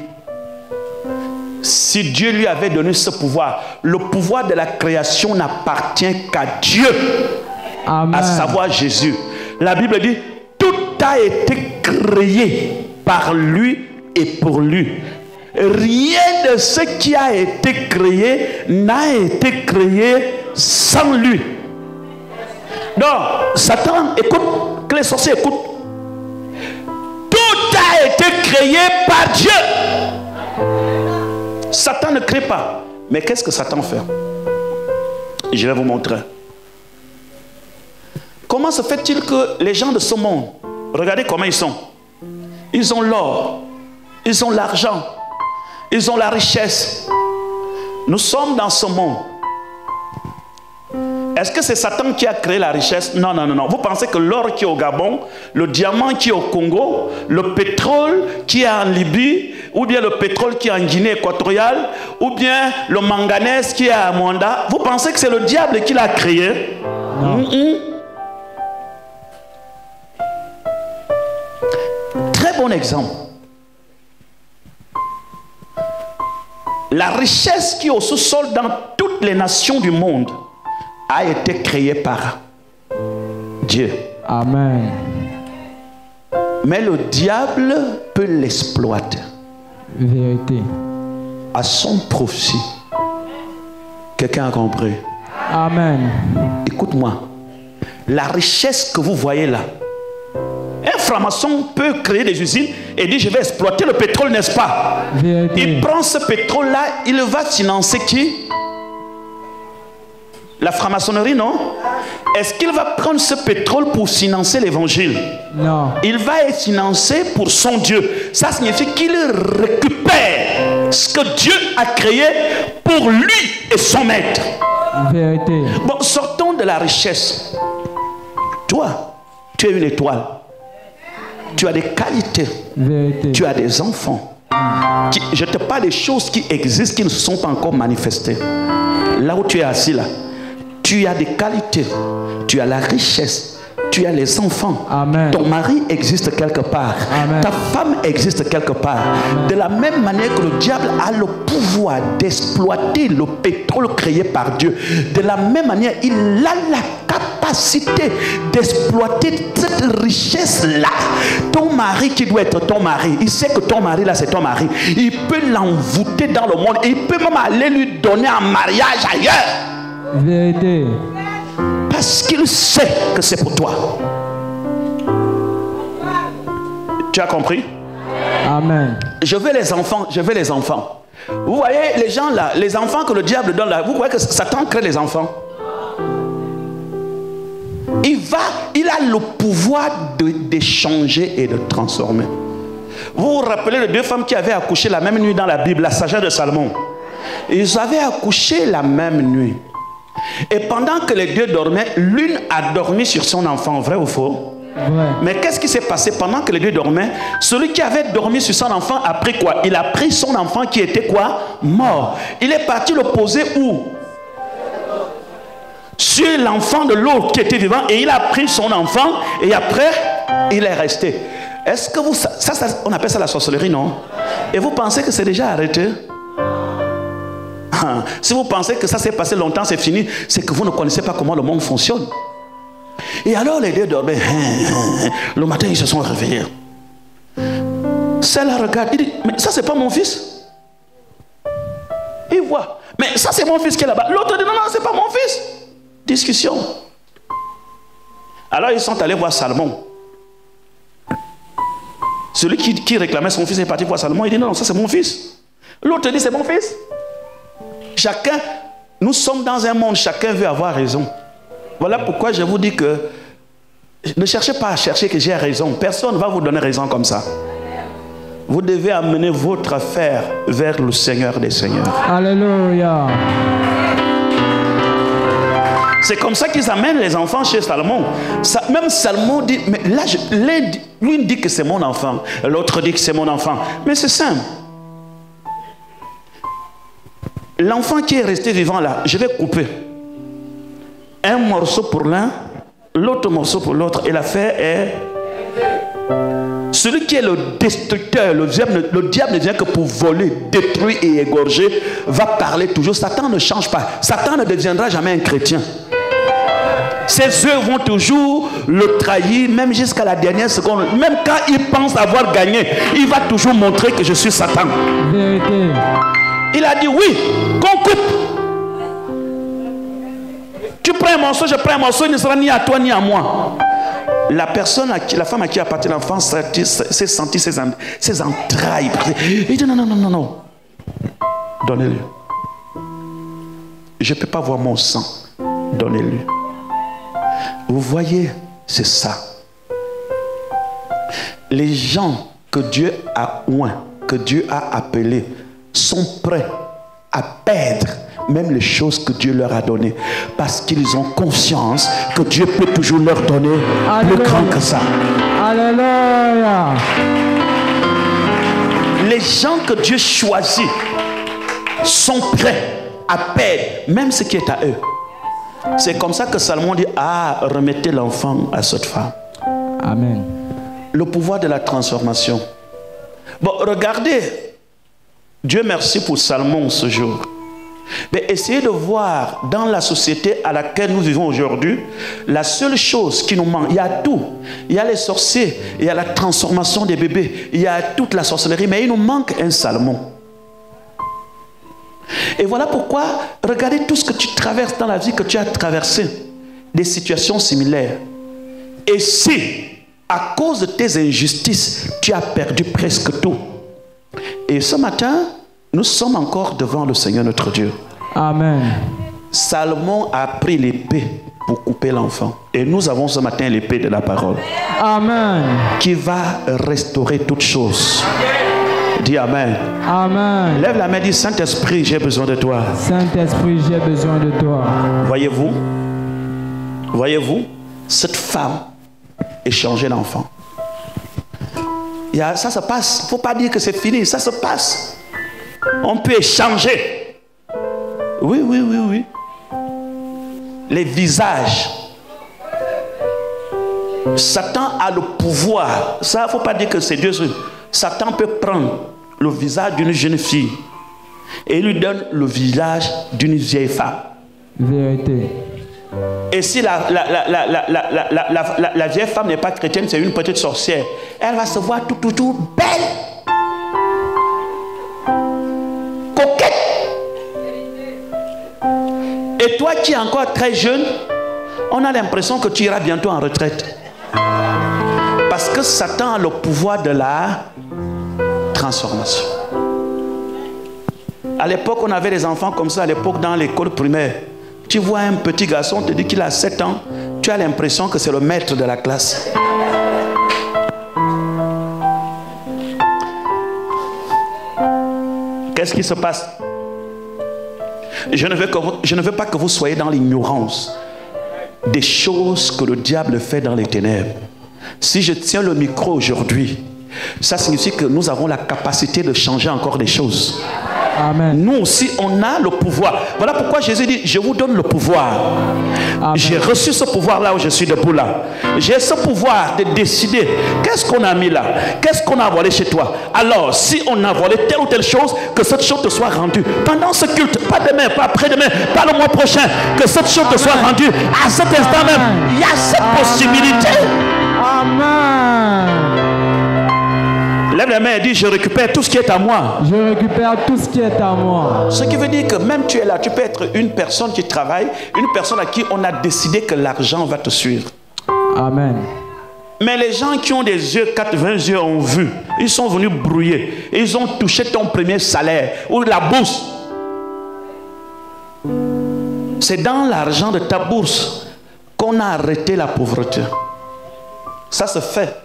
Speaker 4: Si Dieu lui avait donné ce pouvoir, le pouvoir de la création n'appartient qu'à Dieu.
Speaker 5: Amen.
Speaker 4: À savoir Jésus. La Bible dit, tout a été créé par lui et pour lui. rien de ce qui a été créé n'a été créé sans lui. Donc, Satan, écoute, que les sorciers écoutent. Tout a été créé par Dieu. Satan ne crée pas. Mais qu'est-ce que Satan fait? Je vais vous montrer. Comment se fait-il que les gens de ce monde, regardez comment ils sont. Ils ont l'or, ils ont l'argent, ils ont la richesse. Nous sommes dans ce monde. Est-ce que c'est Satan qui a créé la richesse? Non, non, non, non. Vous pensez que l'or qui est au Gabon, le diamant qui est au Congo, le pétrole qui est en Libye, ou bien le pétrole qui est en Guinée équatoriale, ou bien le manganèse qui est à Mwanda, vous pensez que c'est le diable qui l'a créé? Non. Très bon exemple. La richesse qui est au sous-sol dans toutes les nations du monde a été créée par Dieu.
Speaker 5: Amen.
Speaker 4: Mais le diable peut l'exploiter.
Speaker 5: Vérité.
Speaker 4: À son profit. Quelqu'un a compris?
Speaker 5: Amen.
Speaker 4: Écoute-moi. La richesse que vous voyez là, un franc-maçon peut créer des usines et dire je vais exploiter le pétrole, n'est-ce pas?
Speaker 5: Vérité.
Speaker 4: Il prend ce pétrole-là, il va financer qui? La franc-maçonnerie, non? Est-ce qu'il va prendre ce pétrole pour financer l'évangile?
Speaker 5: Non.
Speaker 4: Il va être financé pour son Dieu. Ça signifie qu'il récupère ce que Dieu a créé pour lui et son maître.
Speaker 5: Vérité.
Speaker 4: Bon, sortons de la richesse. Toi, tu es une étoile. Tu as des qualités.
Speaker 5: Vérité.
Speaker 4: Tu as des enfants. Je te parle des choses qui existent, qui ne se sont pas encore manifestées. Là où tu es assis là, tu as des qualités, tu as la richesse, tu as les enfants.
Speaker 5: Amen.
Speaker 4: Ton mari existe quelque part.
Speaker 5: Amen.
Speaker 4: Ta femme existe quelque part. Amen. De la même manière que le diable a le pouvoir d'exploiter le pétrole créé par Dieu, de la même manière, il a la capacité d'exploiter cette richesse-là. Ton mari qui doit être ton mari, il sait que ton mari là c'est ton mari. Il peut l'envoûter dans le monde. Il peut même aller lui donner en mariage ailleurs.
Speaker 5: Vérité.
Speaker 4: Parce qu'il sait que c'est pour toi. Tu as compris?
Speaker 5: Amen.
Speaker 4: Je veux les enfants, je veux les enfants. Vous voyez les gens là, les enfants que le diable donne là, vous voyez que Satan crée les enfants. Il a le pouvoir d'échanger et de transformer. Vous vous rappelez les deux femmes qui avaient accouché la même nuit dans la Bible, la sagesse de Salomon. Ils avaient accouché la même nuit. Et pendant que les deux dormaient, l'une a dormi sur son enfant, vrai ou faux?
Speaker 5: Vrai.
Speaker 4: Mais qu'est-ce qui s'est passé pendant que les deux dormaient? Celui qui avait dormi sur son enfant a pris quoi? Il a pris son enfant qui était quoi? Mort. Il est parti le poser où? Sur l'enfant de l'autre qui était vivant, et il a pris son enfant et après il est resté. Est-ce que vous... Ça, on appelle ça la sorcellerie, non? Et vous pensez que c'est déjà arrêté? Si vous pensez que ça s'est passé longtemps, c'est fini, c'est que vous ne connaissez pas comment le monde fonctionne. Et alors les deux dormaient. Le matin, ils se sont réveillés. Celle-là regarde, il dit, mais ça c'est pas mon fils. Il voit, mais ça c'est mon fils qui est là-bas. L'autre dit, non, non, c'est pas mon fils. Discussion. Alors ils sont allés voir Salomon. Celui qui réclamait son fils est parti voir Salomon. Il dit, non, non, ça c'est mon fils. L'autre dit, c'est mon fils. Chacun, nous sommes dans un monde, chacun veut avoir raison. Voilà pourquoi je vous dis que ne cherchez pas à chercher que j'ai raison. Personne ne va vous donner raison comme ça. Vous devez amener votre affaire vers le Seigneur des Seigneurs.
Speaker 5: Alléluia.
Speaker 4: C'est comme ça qu'ils amènent les enfants chez Salomon. Même Salomon dit, mais là, lui dit que c'est mon enfant. L'autre dit que c'est mon enfant. Mais c'est simple. L'enfant qui est resté vivant là, je vais couper un morceau pour l'un, l'autre morceau pour l'autre, et l'affaire est... Celui qui est le destructeur, le diable ne vient que pour voler, détruire et égorger, va parler toujours. Satan ne change pas. Satan ne deviendra jamais un chrétien. Ses œuvres vont toujours le trahir, même jusqu'à la dernière seconde. Même quand il pense avoir gagné, il va toujours montrer que je suis Satan.
Speaker 5: Vérité.
Speaker 4: Il a dit oui, qu'on coupe. Tu prends un morceau, je prends un morceau, il ne sera ni à toi ni à moi. La femme à qui appartient l'enfant s'est sentie ses entrailles. Il dit non. Donnez-le. Je ne peux pas voir mon sang. Donnez-le. Vous voyez, c'est ça. Les gens que Dieu a oints, que Dieu a appelés, sont prêts à perdre même les choses que Dieu leur a données, parce qu'ils ont conscience que Dieu peut toujours leur donner plus grand que ça.
Speaker 5: Alléluia.
Speaker 4: Les gens que Dieu choisit sont prêts à perdre même ce qui est à eux. C'est comme ça que Salomon dit, remettez l'enfant à cette femme.
Speaker 5: Amen.
Speaker 4: Le pouvoir de la transformation. Bon, regardez, Dieu merci pour Salomon ce jour. Mais essayez de voir dans la société à laquelle nous vivons aujourd'hui, la seule chose qui nous manque, il y a tout. Il y a les sorciers, il y a la transformation des bébés, il y a toute la sorcellerie, mais il nous manque un Salomon. Et voilà pourquoi, regardez tout ce que tu traverses dans la vie que tu as traversé, des situations similaires. Et si, à cause de tes injustices, tu as perdu presque tout. Et ce matin, nous sommes encore devant le Seigneur notre Dieu.
Speaker 5: Amen.
Speaker 4: Salomon a pris l'épée pour couper l'enfant. Et nous avons ce matin l'épée de la parole.
Speaker 5: Amen.
Speaker 4: Qui va restaurer toutes choses. Dis Amen.
Speaker 5: Amen.
Speaker 4: Lève la main, dis Saint-Esprit, j'ai besoin de toi.
Speaker 5: Saint-Esprit, j'ai besoin de toi.
Speaker 4: Voyez-vous, cette femme échangeait l'enfant. Ça se passe. Il ne faut pas dire que c'est fini, ça se passe. On peut échanger. Oui. Les visages. Satan a le pouvoir. Ça, il ne faut pas dire que c'est Dieu. Satan peut prendre le visage d'une jeune fille et lui donne le visage d'une vieille femme.
Speaker 5: Vérité.
Speaker 4: Et si la vieille femme n'est pas chrétienne, c'est une petite sorcière, elle va se voir tout belle, coquette. Et toi qui es encore très jeune, on a l'impression que tu iras bientôt en retraite. Parce que Satan a le pouvoir de la transformation. À l'époque, on avait des enfants comme ça, à l'époque dans l'école primaire. Tu vois un petit garçon, on te dit qu'il a 7 ans, tu as l'impression que c'est le maître de la classe. Qu'est-ce qui se passe? Je ne veux pas que vous soyez dans l'ignorance des choses que le diable fait dans les ténèbres. Si je tiens le micro aujourd'hui, ça signifie que nous avons la capacité de changer encore des choses.
Speaker 5: Amen.
Speaker 4: Nous aussi, on a le pouvoir. Voilà pourquoi Jésus dit, je vous donne le pouvoir. J'ai reçu ce pouvoir là où je suis debout là. J'ai ce pouvoir de décider qu'est-ce qu'on a mis là, qu'est-ce qu'on a volé chez toi. Alors, si on a volé telle ou telle chose, que cette chose te soit rendue pendant ce culte, pas demain, pas après-demain, pas le mois prochain, que cette chose te soit rendue à cet instant même. Il y a cette possibilité.
Speaker 5: Amen.
Speaker 4: Lève la main et dis, je récupère tout ce qui est à moi.
Speaker 5: Je récupère tout ce qui est à moi.
Speaker 4: Ce qui veut dire que même tu es là, tu peux être une personne qui travaille, une personne à qui on a décidé que l'argent va te suivre.
Speaker 5: Amen.
Speaker 4: Mais les gens qui ont des yeux, 80 yeux ont vu, ils sont venus brouiller. Ils ont touché ton premier salaire ou la bourse. C'est dans l'argent de ta bourse qu'on a arrêté la pauvreté. Ça se fait.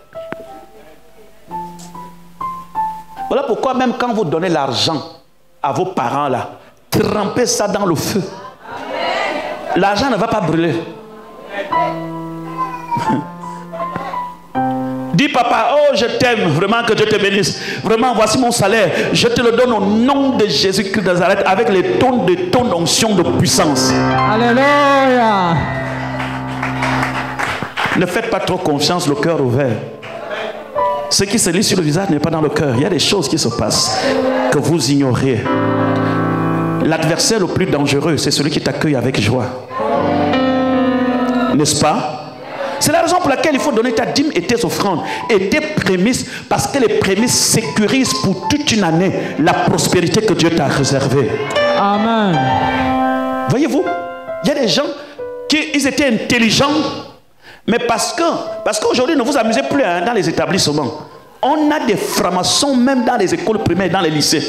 Speaker 4: Voilà pourquoi même quand vous donnez l'argent à vos parents là, trempez ça dans le feu. L'argent ne va pas brûler. Dis papa, oh je t'aime, vraiment que Dieu te bénisse. Vraiment voici mon salaire, je te le donne au nom de Jésus-Christ de Nazareth avec les tonnes d'onction de puissance.
Speaker 5: Alléluia.
Speaker 4: Ne faites pas trop confiance, le cœur ouvert. Ce qui se lit sur le visage n'est pas dans le cœur. Il y a des choses qui se passent que vous ignorez. L'adversaire le plus dangereux, c'est celui qui t'accueille avec joie. n'est-ce pas? C'est la raison pour laquelle il faut donner ta dîme et tes offrandes et tes prémices, parce que les prémices sécurisent pour toute une année la prospérité que Dieu t'a réservée.
Speaker 5: Amen.
Speaker 4: Voyez-vous, il y a des gens qui ils étaient intelligents, mais parce qu'aujourd'hui ne vous amusez plus dans les établissements. On a des francs-maçons même dans les écoles primaires, dans les lycées.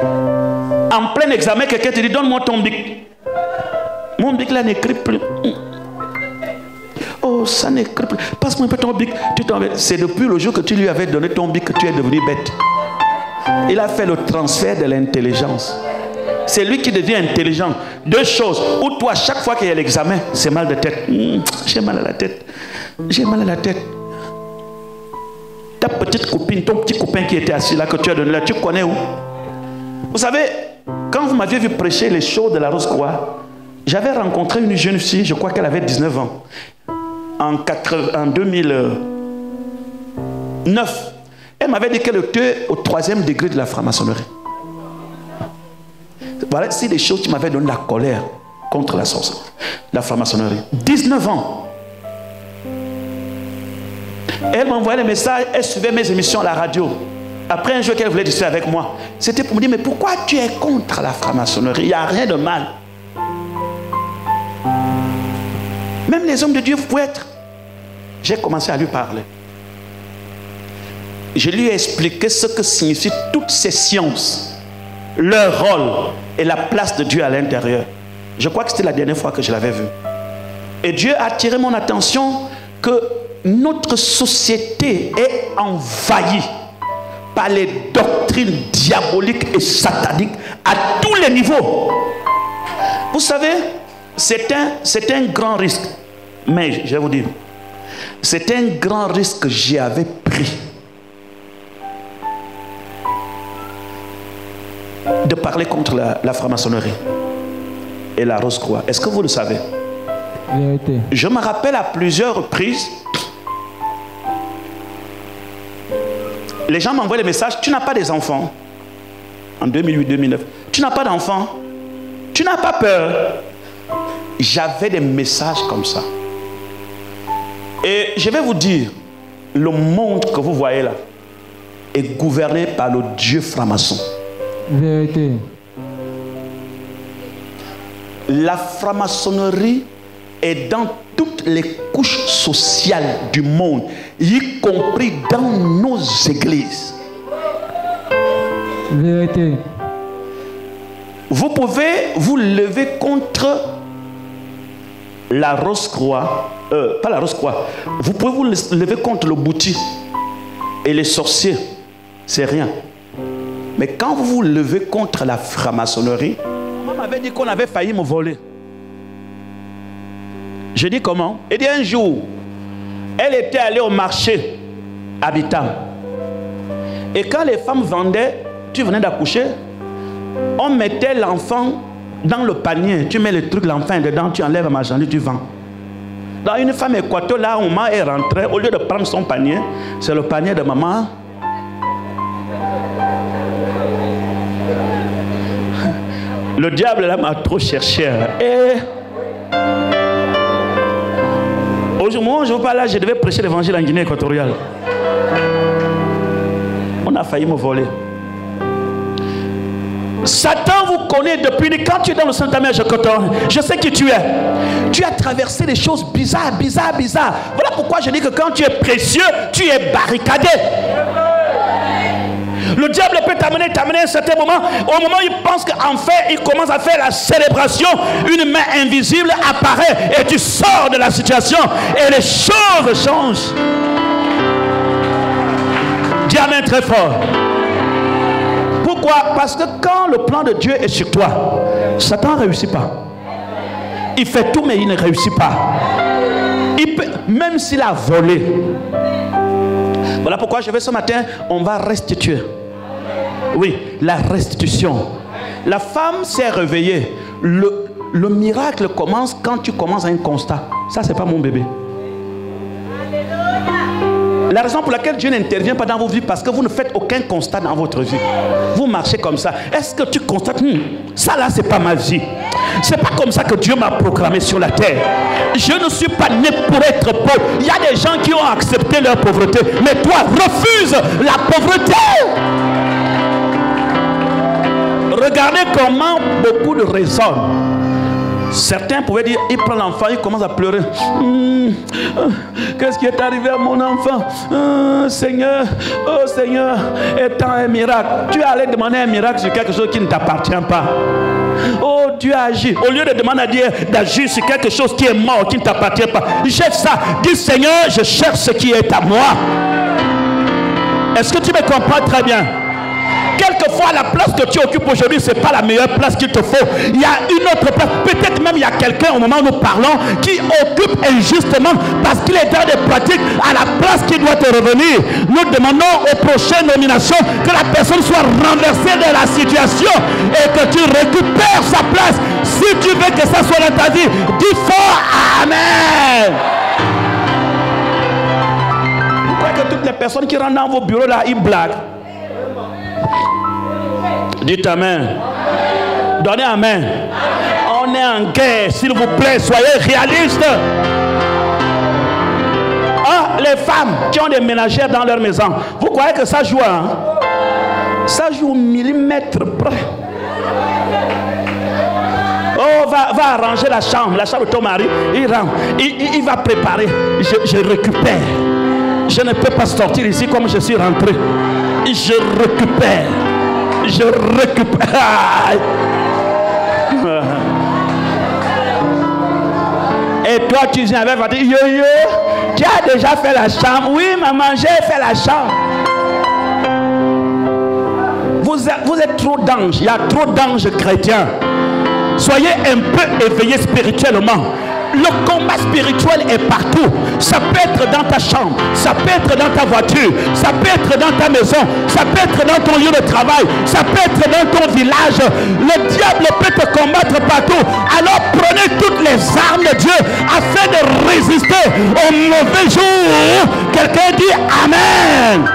Speaker 4: En plein examen, quelqu'un te dit donne-moi ton bic. Mon bic là n'écrit plus. Oh, ça n'écrit plus. Passe-moi un peu ton bic. C'est depuis le jour que tu lui avais donné ton bic que tu es devenu bête. Il a fait le transfert de l'intelligence. C'est lui qui devient intelligent. Deux choses. Ou toi, chaque fois qu'il y a l'examen, c'est mal de tête. J'ai mal à la tête. J'ai mal à la tête. Ta petite copine, ton petit copain qui était assis là, que tu as donné là, tu connais où? Vous savez, quand vous m'aviez vu prêcher les shows de la Rose-Croix, j'avais rencontré une jeune fille, je crois qu'elle avait 19 ans. En 2009, elle m'avait dit qu'elle était au 3e degré de la franc-maçonnerie. Voilà, c'est des choses qui m'avaient donné la colère contre la sorcellerie, la franc-maçonnerie. 19 ans. Elle m'envoyait des messages, elle suivait mes émissions à la radio. Après un jour qu'elle voulait discuter avec moi, c'était pour me dire, mais pourquoi tu es contre la franc-maçonnerie? Il n'y a rien de mal. Même les hommes de Dieu, vous pouvez être. J'ai commencé à lui parler. Je lui ai expliqué ce que signifient toutes ces sciences, leur rôle et la place de Dieu à l'intérieur. Je crois que c'était la dernière fois que je l'avais vu. Et Dieu a attiré mon attention que notre société est envahie par les doctrines diaboliques et sataniques à tous les niveaux. Vous savez, c'est un grand risque. Mais je vais vous dire, c'est un grand risque que j'avais pris de parler contre la franc-maçonnerie et la Rose-Croix. Est-ce que vous le savez?
Speaker 5: Vérité.
Speaker 4: Je me rappelle à plusieurs reprises, les gens m'envoient des messages, tu n'as pas des enfants. En 2008-2009, tu n'as pas d'enfants, tu n'as pas peur. J'avais des messages comme ça. Et je vais vous dire, le monde que vous voyez là est gouverné par le Dieu franc-maçon.
Speaker 5: Vérité.
Speaker 4: La franc-maçonnerie est dans toutes les couches sociales du monde, y compris dans nos églises.
Speaker 5: Vérité.
Speaker 4: Vous pouvez vous lever contre la Rose-Croix, pas la Rose-Croix, vous pouvez vous lever contre le bouti et les sorciers, c'est rien. Mais quand vous vous levez contre la franc-maçonnerie, maman m'avait dit qu'on avait failli me voler. Je dis comment? Elle dit un jour, elle était allée au marché habitant. Et quand les femmes vendaient, tu venais d'accoucher, on mettait l'enfant dans le panier. Tu mets le truc, l'enfant dedans, tu enlèves la marchandise, tu vends. Dans une femme équatorienne, là, maman est rentrée, au lieu de prendre son panier, c'est le panier de maman. Le diable là m'a trop cherché. Et aujourd'hui, je vous parle là, je devais prêcher l'évangile en Guinée équatoriale. On a failli me voler. Satan vous connaît depuis quand tu es dans le Saint-Amérique, je sais qui tu es. Tu as traversé des choses bizarres. Voilà pourquoi je dis que quand tu es précieux, tu es barricadé. Le diable peut t'amener à un certain moment. Au moment où il pense qu'en fait, il commence à faire la célébration, une main invisible apparaît et tu sors de la situation et les choses changent. Dis amen très fort. Pourquoi? Parce que quand le plan de Dieu est sur toi, Satan ne réussit pas. Il fait tout mais il ne réussit pas. Il peut, même s'il a volé. Voilà pourquoi je vais ce matin, on va restituer. Oui, la restitution. La femme s'est réveillée. Le miracle commence quand tu commences à un constat. Ça, c'est pas mon bébé. La raison pour laquelle Dieu n'intervient pas dans vos vies, parce que vous ne faites aucun constat dans votre vie. Vous marchez comme ça. Est-ce que tu constates, ça là, c'est pas ma vie. C'est pas comme ça que Dieu m'a proclamé sur la terre. Je ne suis pas né pour être pauvre. Il y a des gens qui ont accepté leur pauvreté, mais toi, refuse la pauvreté. Regardez comment beaucoup de raisonnent. Certains pouvaient dire, il prend l'enfant, il commence à pleurer. Qu'est-ce qui est arrivé à mon enfant? Seigneur, oh Seigneur, étant un miracle. Tu allais demander un miracle sur quelque chose qui ne t'appartient pas. Oh, Dieu a agi. Au lieu de demander d'agir sur quelque chose qui est mort, qui ne t'appartient pas. Jette ça. Dis, Seigneur, je cherche ce qui est à moi. Est-ce que tu me comprends très bien? Quelquefois, la place que tu occupes aujourd'hui, ce n'est pas la meilleure place qu'il te faut. Il y a une autre place. Peut-être même il y a quelqu'un au moment où nous parlons qui occupe injustement parce qu'il est dans des pratiques à la place qui doit te revenir. Nous demandons aux prochaines nominations que la personne soit renversée de la situation et que tu récupères sa place. Si tu veux que ça soit dans ta vie, dis fort Amen. Vous croyez que toutes les personnes qui rentrent dans vos bureaux là, ils blaguent? Dites Amen. Donnez Amen. On est en guerre, s'il vous plaît, soyez réalistes. Ah, les femmes qui ont des ménagères dans leur maison, vous croyez que ça joue, hein? Ça joue au millimètre près. Oh, va arranger la chambre de ton mari. Il rentre, il va préparer. Je récupère. Je ne peux pas sortir ici comme je suis rentré. Je récupère. Je récupère. Et toi, tu viens avec, va dire, yo, tu as déjà fait la chambre? Oui, maman, j'ai fait la chambre. Vous êtes trop d'anges. Il y a trop d'anges chrétiens. Soyez un peu éveillés spirituellement. Le combat spirituel est partout. Ça peut être dans ta chambre, ça peut être dans ta voiture, ça peut être dans ta maison, ça peut être dans ton lieu de travail, ça peut être dans ton village. Le diable peut te combattre partout. Alors prenez toutes les armes de Dieu afin de résister au mauvais jour. Quelqu'un dit Amen.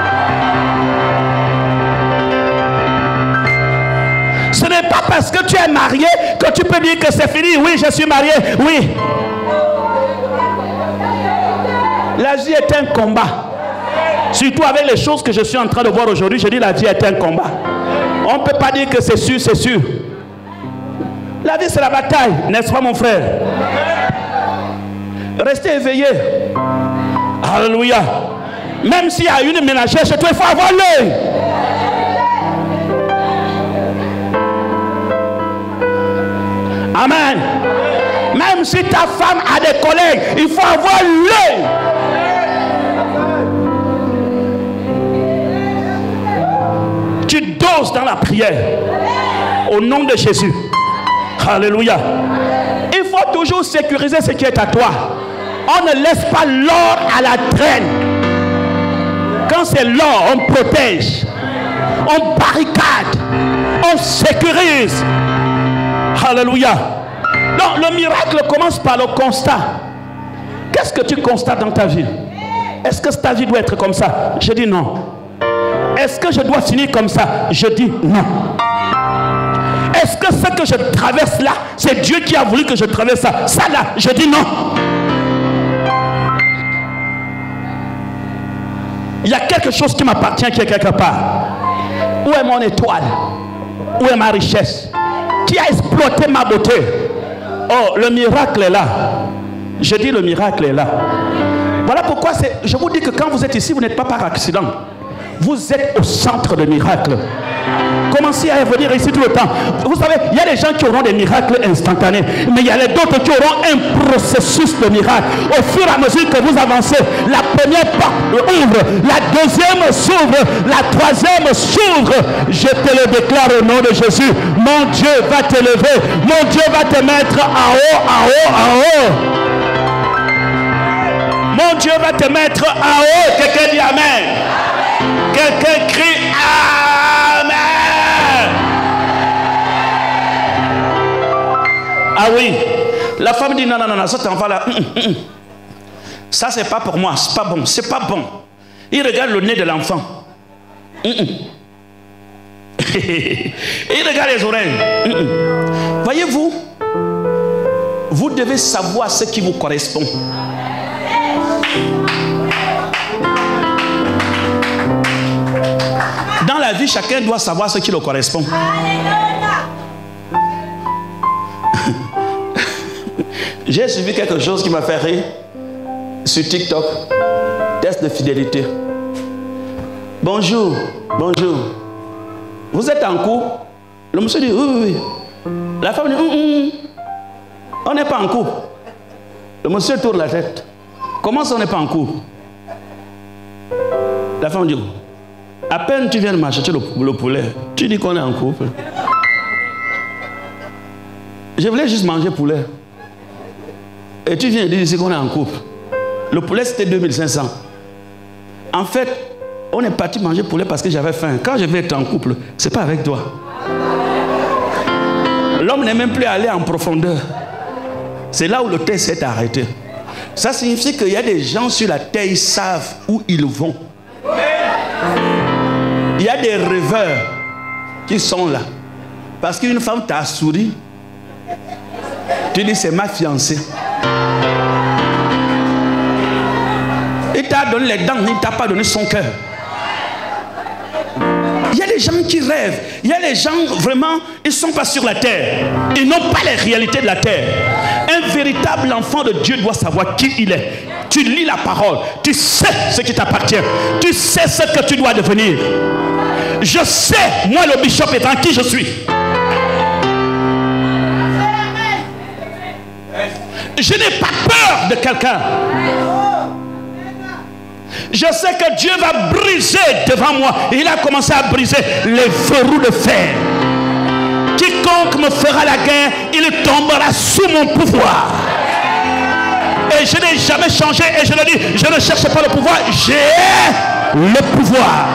Speaker 4: Ce n'est pas parce que tu es marié que tu peux dire que c'est fini. Oui, je suis marié. Oui. La vie est un combat. Surtout avec les choses que je suis en train de voir aujourd'hui, je dis la vie est un combat. On ne peut pas dire que c'est sûr, c'est sûr. La vie c'est la bataille, n'est-ce pas mon frère? Restez éveillés. Alléluia. Même s'il y a une ménagère chez toi, il faut avoir l'œil. Amen. Même si ta femme a des collègues, il faut avoir l'œil. Tu doses dans la prière. Au nom de Jésus. Alléluia. Il faut toujours sécuriser ce qui est à toi. On ne laisse pas l'or à la traîne. Quand c'est l'or, on protège. On barricade. On sécurise. Alléluia. Donc le miracle commence par le constat. Qu'est-ce que tu constates dans ta vie? Est-ce que ta vie doit être comme ça? Je dis non. Est-ce que je dois finir comme ça? Je dis non. Est-ce que ce que je traverse là, c'est Dieu qui a voulu que je traverse ça? Ça là, je dis non. Il y a quelque chose qui m'appartient qui est quelque part. Où est mon étoile? Où est ma richesse? Qui a exploité ma beauté? Oh, le miracle est là. Je dis le miracle est là. Voilà pourquoi je vous dis que quand vous êtes ici, vous n'êtes pas par accident. Vous êtes au centre de miracles. Commencez à venir ici tout le temps. Vous savez, il y a des gens qui auront des miracles instantanés, mais il y a d'autres qui auront un processus de miracle. Au fur et à mesure que vous avancez, la première porte ouvre, la deuxième s'ouvre, la troisième s'ouvre. Je te le déclare au nom de Jésus. Mon Dieu va te lever. Mon Dieu va te mettre en haut, en haut, en haut. Mon Dieu va te mettre en haut. Quelqu'un dit Amen. Quelqu'un crie Amen. Ah oui. La femme dit non, cet enfant là, ça c'est pas pour moi, c'est pas bon, c'est pas bon. Il regarde le nez de l'enfant. Il regarde les oreilles. Voyez-vous, vous devez savoir ce qui vous correspond. Dans la vie, chacun doit savoir ce qui le correspond. J'ai suivi quelque chose qui m'a fait rire sur TikTok. Test de fidélité. Bonjour, bonjour. Vous êtes en couple? Le monsieur dit oui. La femme dit on n'est pas en couple. Le monsieur tourne la tête. Comment ça on n'est pas en couple? La femme dit à peine tu viens de m'acheter le poulet, tu dis qu'on est en couple. Je voulais juste manger poulet. Et tu viens dire ici qu'on est en couple. Le poulet c'était 2500. En fait, on est parti manger poulet parce que j'avais faim. Quand je vais être en couple, c'est pas avec toi. L'homme n'est même plus allé en profondeur. C'est là où le test s'est arrêté. Ça signifie qu'il y a des gens sur la terre, ils savent où ils vont. Il y a des rêveurs qui sont là. Parce qu'une femme t'a souri. Tu dis c'est ma fiancée. Il t'a donné les dents, il ne t'a pas donné son cœur. Il y a des gens qui rêvent. Il y a des gens vraiment, ils ne sont pas sur la terre. Ils n'ont pas les réalités de la terre. Un véritable enfant de Dieu doit savoir qui il est. Tu lis la parole. Tu sais ce qui t'appartient. Tu sais ce que tu dois devenir. Je sais, moi le bishop étant qui je suis. Je n'ai pas peur de quelqu'un. Je sais que Dieu va briser devant moi. Et il a commencé à briser les verrous de fer. Quiconque me fera la guerre, il tombera sous mon pouvoir. Et je n'ai jamais changé. Et je le dis, je ne cherche pas le pouvoir. J'ai le pouvoir.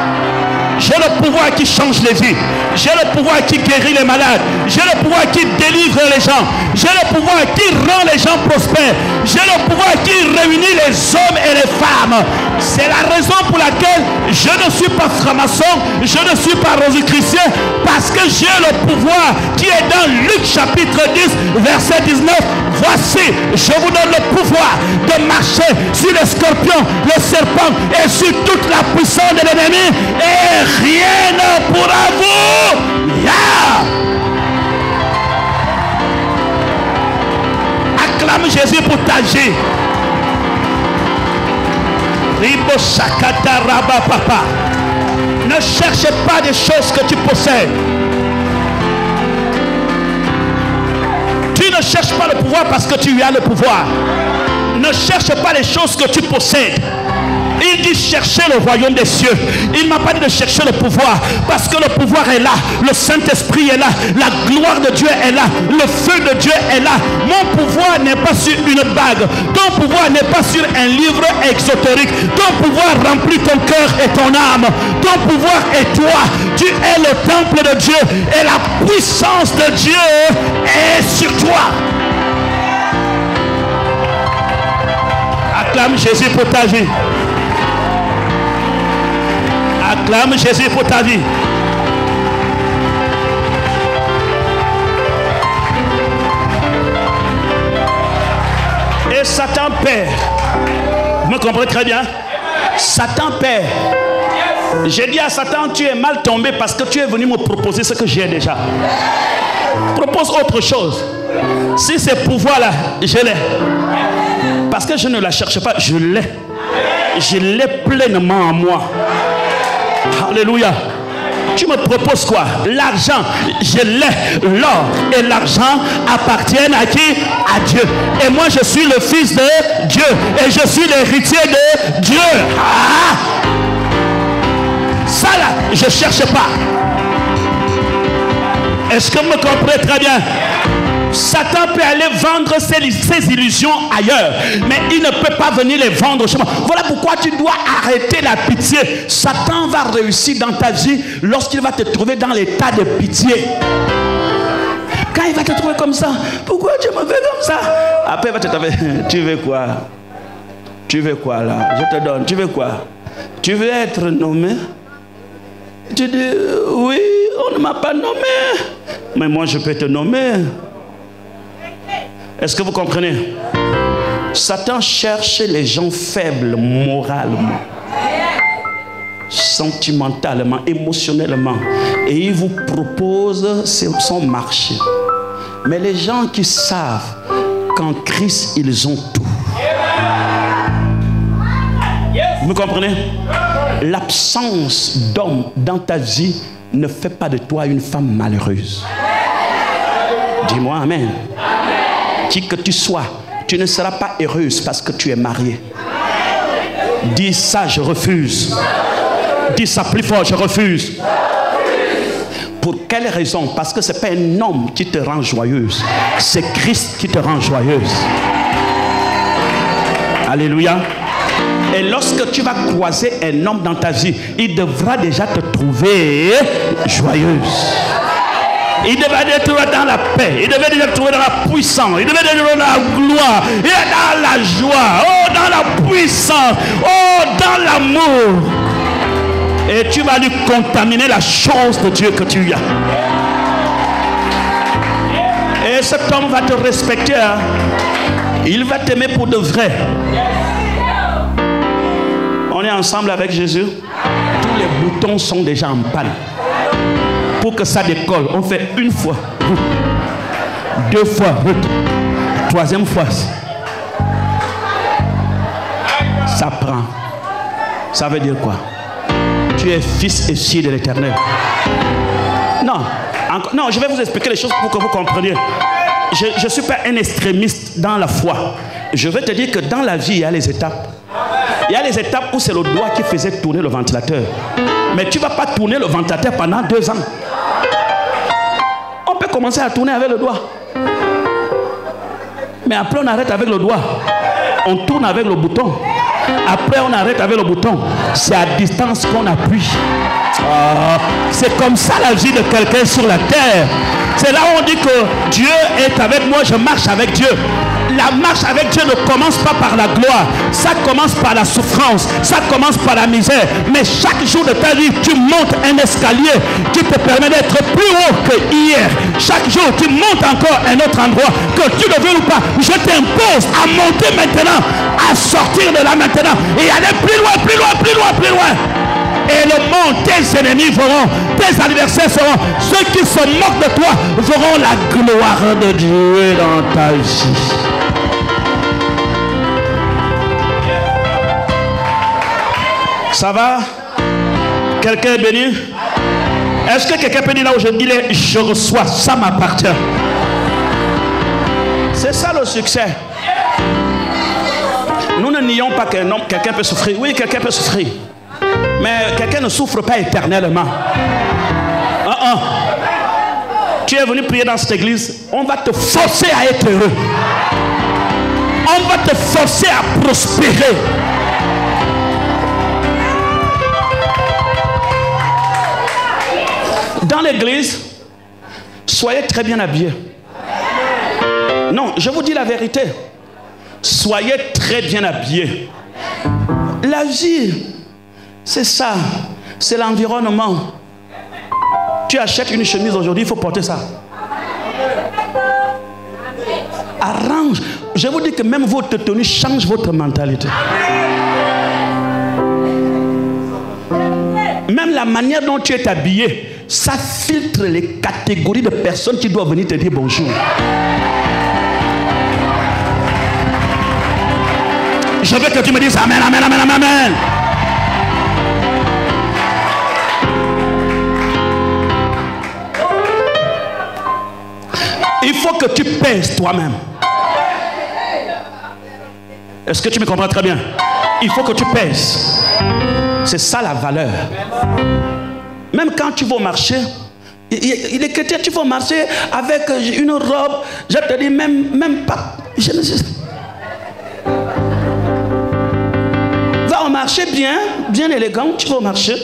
Speaker 4: J'ai le pouvoir qui change les vies. J'ai le pouvoir qui guérit les malades. J'ai le pouvoir qui délivre les gens. J'ai le pouvoir qui rend les gens prospères. J'ai le pouvoir qui réunit les hommes et les femmes. C'est la raison pour laquelle je ne suis pas franc-maçon, je ne suis pas rosicrucien, parce que j'ai le pouvoir qui est dans Luc chapitre 10, verset 19. Voici, je vous donne le pouvoir de marcher sur les scorpions, les serpents et sur toute la puissance de l'ennemi, et rien ne pourra vous. Acclame Jésus pour t'agir. Ne cherche pas des choses que tu possèdes. Tu ne cherches pas le pouvoir parce que tu as le pouvoir. Ne cherche pas les choses que tu possèdes. Il dit chercher le royaume des cieux. Il ne m'a pas dit de chercher le pouvoir, parce que le pouvoir est là, le Saint-Esprit est là, la gloire de Dieu est là, le feu de Dieu est là. Mon pouvoir n'est pas sur une bague. Ton pouvoir n'est pas sur un livre exotérique. Ton pouvoir remplit ton cœur et ton âme. Ton pouvoir est toi. Tu es le temple de Dieu et la puissance de Dieu est sur toi. Acclame Jésus pour ta vie. Acclame Jésus pour ta vie. Et Satan perd. Vous me comprenez très bien? Satan perd. J'ai dit à Satan, tu es mal tombé parce que tu es venu me proposer ce que j'ai déjà. Propose autre chose. Si c'est pouvoir-là, je l'ai. Parce que je ne la cherche pas, je l'ai. Je l'ai pleinement en moi. Alléluia. Tu me proposes quoi? L'argent, je l'ai. L'or et l'argent appartiennent à qui? À Dieu. Et moi je suis le fils de Dieu. Et je suis l'héritier de Dieu. Ah! Ça là, je ne cherche pas. Est-ce que vous me comprenez très bien? Satan peut aller vendre ses illusions ailleurs, mais il ne peut pas venir les vendre chez moi. Voilà pourquoi tu dois arrêter la pitié. Satan va réussir dans ta vie lorsqu'il va te trouver dans l'état de pitié. Quand il va te trouver comme ça, pourquoi tu me fais comme ça? Après il va te trouver, tu veux quoi? Tu veux quoi là? Je te donne, tu veux quoi? Tu veux être nommé? Tu dis, oui, on ne m'a pas nommé. Mais moi, je peux te nommer. Est-ce que vous comprenez? Satan cherche les gens faibles moralement, sentimentalement, émotionnellement. Et il vous propose son marché. Mais les gens qui savent qu'en Christ, ils ont tout. Vous comprenez? L'absence d'homme dans ta vie ne fait pas de toi une femme malheureuse. Dis-moi amen. Qui que tu sois, tu ne seras pas heureuse parce que tu es mariée. Dis ça, je refuse. Dis ça plus fort, je refuse. Pour quelle raison? Parce que ce n'est pas un homme qui te rend joyeuse. C'est Christ qui te rend joyeuse. Alléluia. Et lorsque tu vas croiser un homme dans ta vie, il devra déjà te trouver joyeuse. Il devait être dans la paix, il devait être trouvé dans la puissance, il devait être dans la gloire, il est dans la joie, oh dans la puissance, oh dans l'amour. Et tu vas lui contaminer la chose de Dieu que tu as. Et cet homme va te respecter, hein? Il va t'aimer pour de vrai. On est ensemble avec Jésus. Tous les boutons sont déjà en panne. Pour que ça décolle, on fait une fois, deux fois, troisième fois. Ça prend. Ça veut dire quoi? Tu es fils et fille de l'Éternel. Non, je vais vous expliquer les choses pour que vous compreniez. Je ne suis pas un extrémiste dans la foi. Je vais te dire que dans la vie, il y a les étapes. Il y a les étapes où c'est le doigt qui faisait tourner le ventilateur. Mais tu ne vas pas tourner le ventilateur pendant 2 ans. On peut commencer à tourner avec le doigt. Mais après, on arrête avec le doigt. On tourne avec le bouton. Après, on arrête avec le bouton. C'est à distance qu'on appuie. C'est comme ça la vie de quelqu'un sur la terre. C'est là où on dit que Dieu est avec moi, je marche avec Dieu. La marche avec Dieu ne commence pas par la gloire. Ça commence par la souffrance. Ça commence par la misère. Mais chaque jour de ta vie, tu montes un escalier qui te permet d'être plus haut que hier. Chaque jour, tu montes encore un autre endroit. Que tu le veux ou pas, je t'impose à monter maintenant, à sortir de là maintenant et aller plus loin, plus loin, plus loin, plus loin. Et le monde, tes ennemis verront, tes adversaires seront, ceux qui se moquent de toi verront la gloire de Dieu dans ta vie. Ça va? Quelqu'un est béni? Est-ce que quelqu'un peut dire là où je reçois, ça m'appartient? C'est ça le succès. Nous ne nions pas qu'un homme, quelqu'un peut souffrir. Oui, quelqu'un peut souffrir. Mais quelqu'un ne souffre pas éternellement. Tu es venu prier dans cette église, on va te forcer à être heureux. On va te forcer à prospérer. Dans l'église, soyez très bien habillés. Non, je vous dis la vérité. Soyez très bien habillés. La vie, c'est ça. C'est l'environnement. Tu achètes une chemise aujourd'hui, il faut porter ça. Arrange. Je vous dis que même votre tenue change votre mentalité. Même la manière dont tu es habillé, ça filtre les catégories de personnes qui doivent venir te dire bonjour. Je veux que tu me dises amen, amen, amen, amen, amen. Il faut que tu pèses toi-même. Est-ce que tu me comprends très bien? Il faut que tu pèses. C'est ça la valeur. Même quand tu vas au marché, il est chrétien, tu vas au marché avec une robe, je te dis même pas. Va au marché bien élégant, tu vas au marché.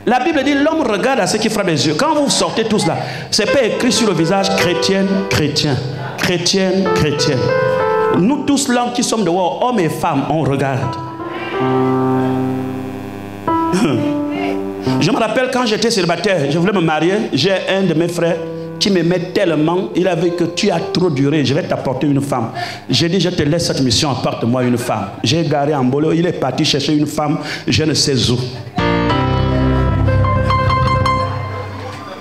Speaker 4: La Bible dit l'homme regarde à ce qui frappe les yeux. Quand vous sortez tous là, c'est pas écrit sur le visage chrétienne, chrétien, chrétienne, chrétienne. Nous tous là qui sommes dehors, hommes et femmes, on regarde. Je me rappelle quand j'étais célibataire, je voulais me marier. J'ai un de mes frères qui m'aimait tellement. Il avait dit que tu as trop duré, je vais t'apporter une femme. J'ai dit, je te laisse cette mission, apporte-moi une femme. J'ai garé en Bolo, il est parti chercher une femme, je ne sais où.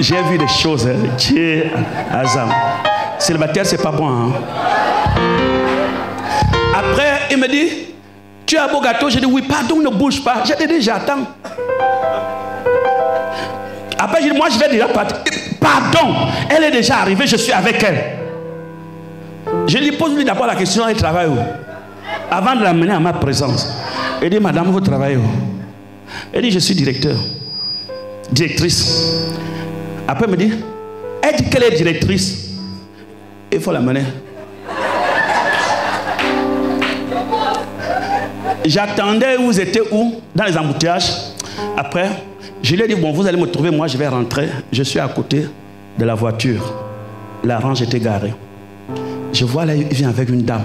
Speaker 4: J'ai vu des choses, Dieu, Azam. Célibataire, c'est pas bon. Hein? Après, il me dit, tu as un beau gâteau. J'ai dit, oui, pardon, ne bouge pas. J'ai dit, j'attends. Après, j'ai dit, moi, je vais déjà partir. Pardon, elle est déjà arrivée, je suis avec elle. Je lui pose d'abord la question, elle travaille où? Avant de l'amener à ma présence. Elle dit, madame, vous travaillez où? Elle dit, je suis directeur. Directrice. Après, elle me dit, elle dit qu'elle est directrice. Il faut l'amener. J'attendais, vous étiez où? Dans les embouteillages. Après, je lui ai dit, bon, vous allez me trouver, moi je vais rentrer. Je suis à côté de la voiture. La range était garée. Je vois là, il vient avec une dame.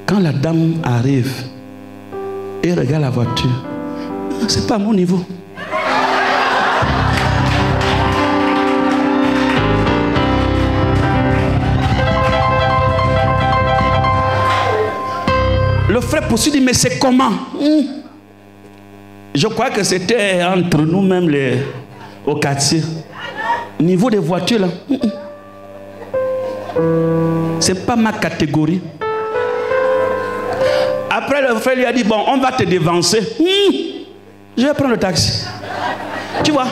Speaker 4: Quand la dame arrive et regarde la voiture, c'est pas à mon niveau. Le frère poursuit, dit, mais c'est comment? Je crois que c'était entre nous-mêmes au quartier. Niveau des voitures, là. C'est pas ma catégorie. Après, le frère lui a dit, bon, on va te dévancer. Je vais prendre le taxi. Tu vois,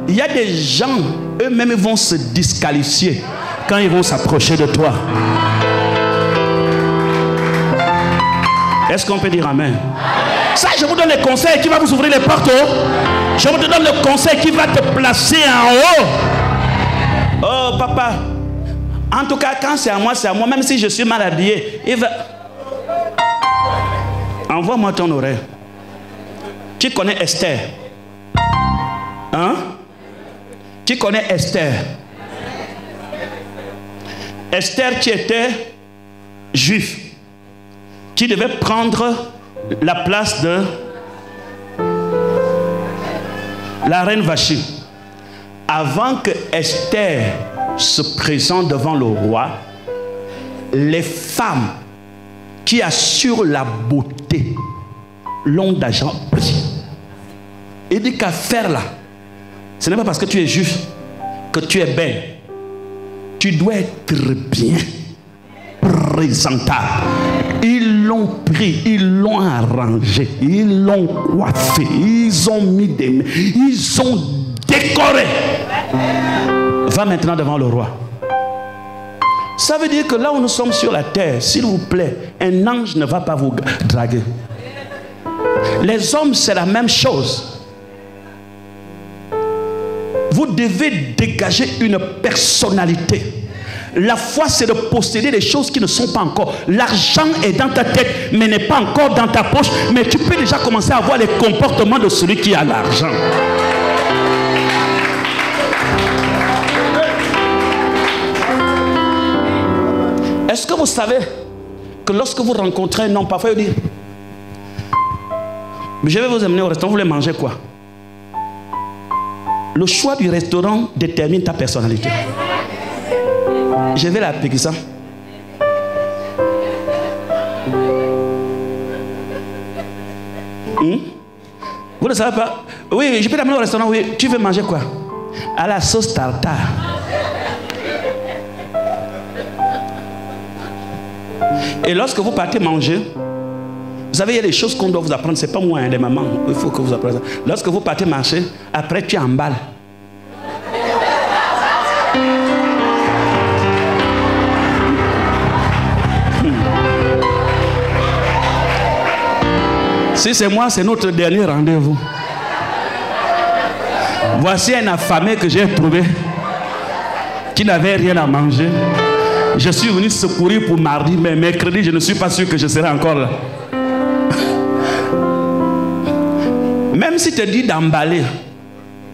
Speaker 4: il y a des gens, eux-mêmes vont se disqualifier quand ils vont s'approcher de toi. Est-ce qu'on peut dire amen? Ça, je vous donne le conseil qui va vous ouvrir les portes. Je vous donne le conseil qui va te placer en haut. Oh, papa. En tout cas, quand c'est à moi, même si je suis mal habillé. Il va... Envoie-moi ton oreille. Tu connais Esther? Hein? Tu connais Esther? Esther qui était juif, qui devait prendre la place de la reine Vashti. Avant que Esther se présente devant le roi, les femmes qui assurent la beauté l'ont d'argent pris. Il dit qu'à faire là, ce n'est pas parce que tu es juif que tu es belle. Tu dois être bien présentable. Ils l'ont pris, ils l'ont arrangé, ils l'ont coiffé, ils ont mis des... Ils ont décoré. Va maintenant devant le roi. Ça veut dire que là où nous sommes sur la terre, s'il vous plaît, un ange ne va pas vous draguer. Les hommes, c'est la même chose. Vous devez dégager une personnalité. La foi, c'est de posséder des choses qui ne sont pas encore. L'argent est dans ta tête, mais n'est pas encore dans ta poche. Mais tu peux déjà commencer à avoir les comportements de celui qui a l'argent. Est-ce que vous savez que lorsque vous rencontrez un homme, parfois il dit, je vais vous amener au restaurant, vous voulez manger quoi? Le choix du restaurant détermine ta personnalité. Je vais l'appliquer ça. Vous ne savez pas? Oui, je peux t'amener au restaurant. Oui, tu veux manger quoi? À la sauce tartare. Et lorsque vous partez manger, vous savez, il y a des choses qu'on doit vous apprendre. Ce n'est pas moi, hein, les mamans. Il faut que vous appreniez ça. Lorsque vous partez marcher, après tu emballes. Si c'est moi, c'est notre dernier rendez-vous. Voici un affamé que j'ai trouvé qui n'avait rien à manger. Je suis venu secourir pour mardi, mais mercredi, je ne suis pas sûr que je serai encore là. Même si tu te dis d'emballer,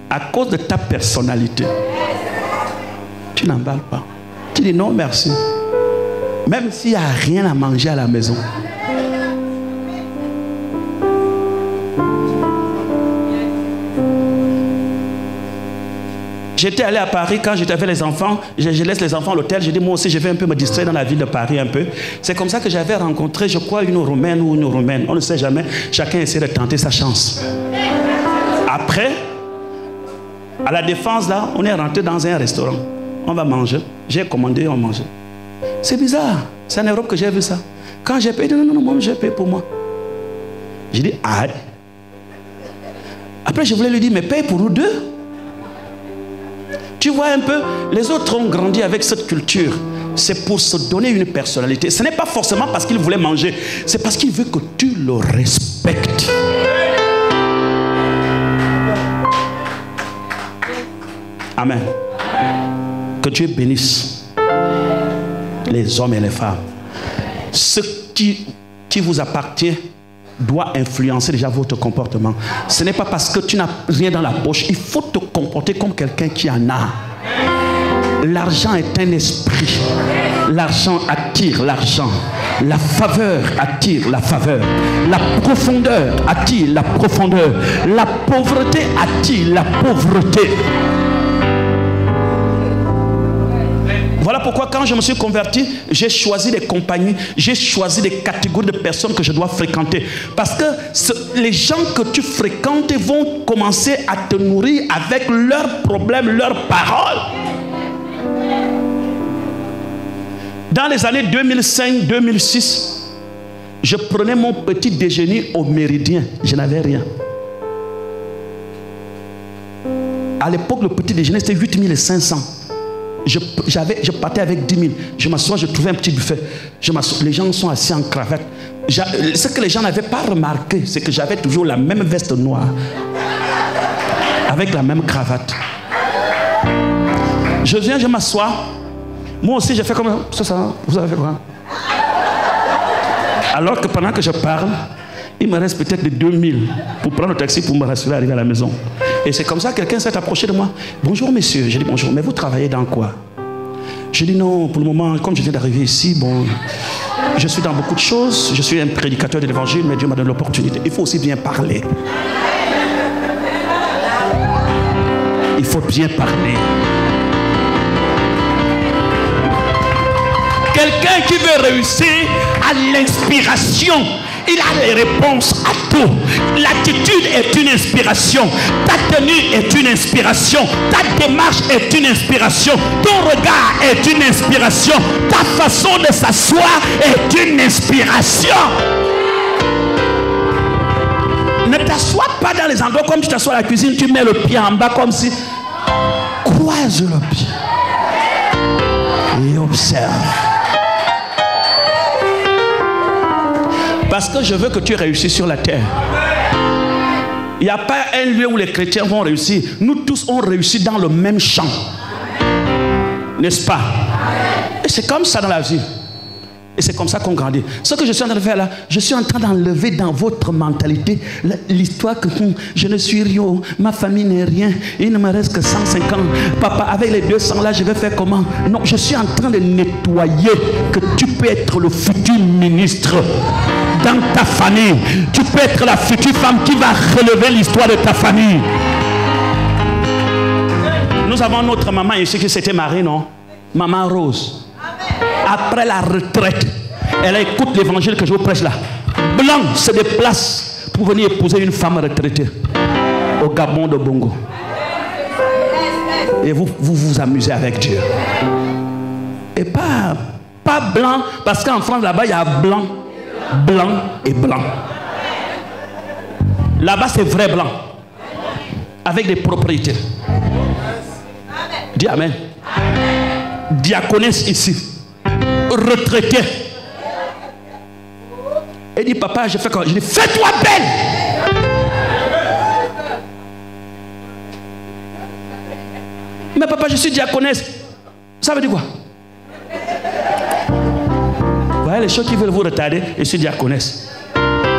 Speaker 4: à cause de ta personnalité, tu n'emballes pas. Tu dis non, merci. Même s'il n'y a rien à manger à la maison. J'étais allé à Paris quand j'étais avec les enfants. Je laisse les enfants à l'hôtel. J'ai dit, moi aussi, je vais un peu me distraire dans la ville de Paris un peu. C'est comme ça que j'avais rencontré, je crois, une Roumaine ou une Roumaine. On ne sait jamais. Chacun essaie de tenter sa chance. Après, à la Défense, là, on est rentré dans un restaurant. On va manger. J'ai commandé, on mangeait. C'est bizarre. C'est en Europe que j'ai vu ça. Quand j'ai payé, non, moi, j'ai payé pour moi. J'ai dit, arrête. Après, je voulais lui dire, mais paye pour nous deux. Tu vois un peu, les autres ont grandi avec cette culture. C'est pour se donner une personnalité. Ce n'est pas forcément parce qu'il voulait manger. C'est parce qu'il veut que tu le respectes. Amen. Que Dieu bénisse les hommes et les femmes. Ce qui vous appartient doit influencer déjà votre comportement. Ce n'est pas parce que tu n'as rien dans la poche. Il faut te comporter comme quelqu'un qui en a. L'argent est un esprit. L'argent attire l'argent. La faveur attire la faveur. La profondeur attire la profondeur. La pauvreté attire la pauvreté. Voilà pourquoi quand je me suis converti, j'ai choisi des compagnies, j'ai choisi des catégories de personnes que je dois fréquenter. Parce que les gens que tu fréquentes vont commencer à te nourrir avec leurs problèmes, leurs paroles. Dans les années 2005-2006, je prenais mon petit déjeuner au Méridien. Je n'avais rien. À l'époque, le petit déjeuner, c'était 8500. Je partais avec 10 000. Je m'assois, je trouvais un petit buffet. Les gens sont assis en cravate. Ce que les gens n'avaient pas remarqué, c'est que j'avais toujours la même veste noire. Avec la même cravate. Je viens, je m'assois. Moi aussi, j'ai fait comme ça. Vous avez fait quoi? Alors que pendant que je parle, il me reste peut-être de 2000 pour prendre le taxi pour me rassurer arriver à la maison. Et c'est comme ça que quelqu'un s'est approché de moi. Bonjour monsieur. J'ai dit bonjour, mais vous travaillez dans quoi? Je dis non, pour le moment, comme je viens d'arriver ici, bon, je suis dans beaucoup de choses. Je suis un prédicateur de l'évangile, mais Dieu m'a donné l'opportunité. Il faut aussi bien parler. Il faut bien parler. Quelqu'un qui veut réussir a l'inspiration. Il a les réponses à tout. L'attitude est une inspiration. Ta tenue est une inspiration. Ta démarche est une inspiration. Ton regard est une inspiration. Ta façon de s'asseoir est une inspiration. Ne t'assois pas dans les endroits comme tu t'assois à la cuisine. Tu mets le pied en bas comme si... Croise le pied. Et observe. Parce que je veux que tu réussisses sur la terre. Il n'y a pas un lieu où les chrétiens vont réussir. Nous tous, on réussit dans le même champ. N'est-ce pas? Et c'est comme ça dans la vie. Et c'est comme ça qu'on grandit. Ce que je suis en train de faire là, je suis en train d'enlever dans votre mentalité l'histoire que je ne suis rien, ma famille n'est rien, il ne me reste que 150. Papa, avec les 200 là, je vais faire comment? Non, je suis en train de nettoyer que tu peux être le futur ministre dans ta famille. Tu peux être la future femme qui va relever l'histoire de ta famille. Nous avons notre maman ici qui s'était mariée, non? Maman Rose. Après la retraite, elle écoute l'évangile que je vous prêche là. Blanc se déplace pour venir épouser une femme retraitée au Gabon de Bongo. Et vous amusez avec Dieu. Et pas blanc, parce qu'en France là-bas il y a blanc, blanc et blanc. Là-bas c'est vrai blanc, avec des propriétés. Dis amen. Diaconesse ici, retraité. Et dit papa, je fais quoi? Je dis fais-toi belle. Mais papa, je suis diaconesse. Ça veut dire quoi? Vous voyez les choses qui veulent vous retarder. Je suis diaconesse.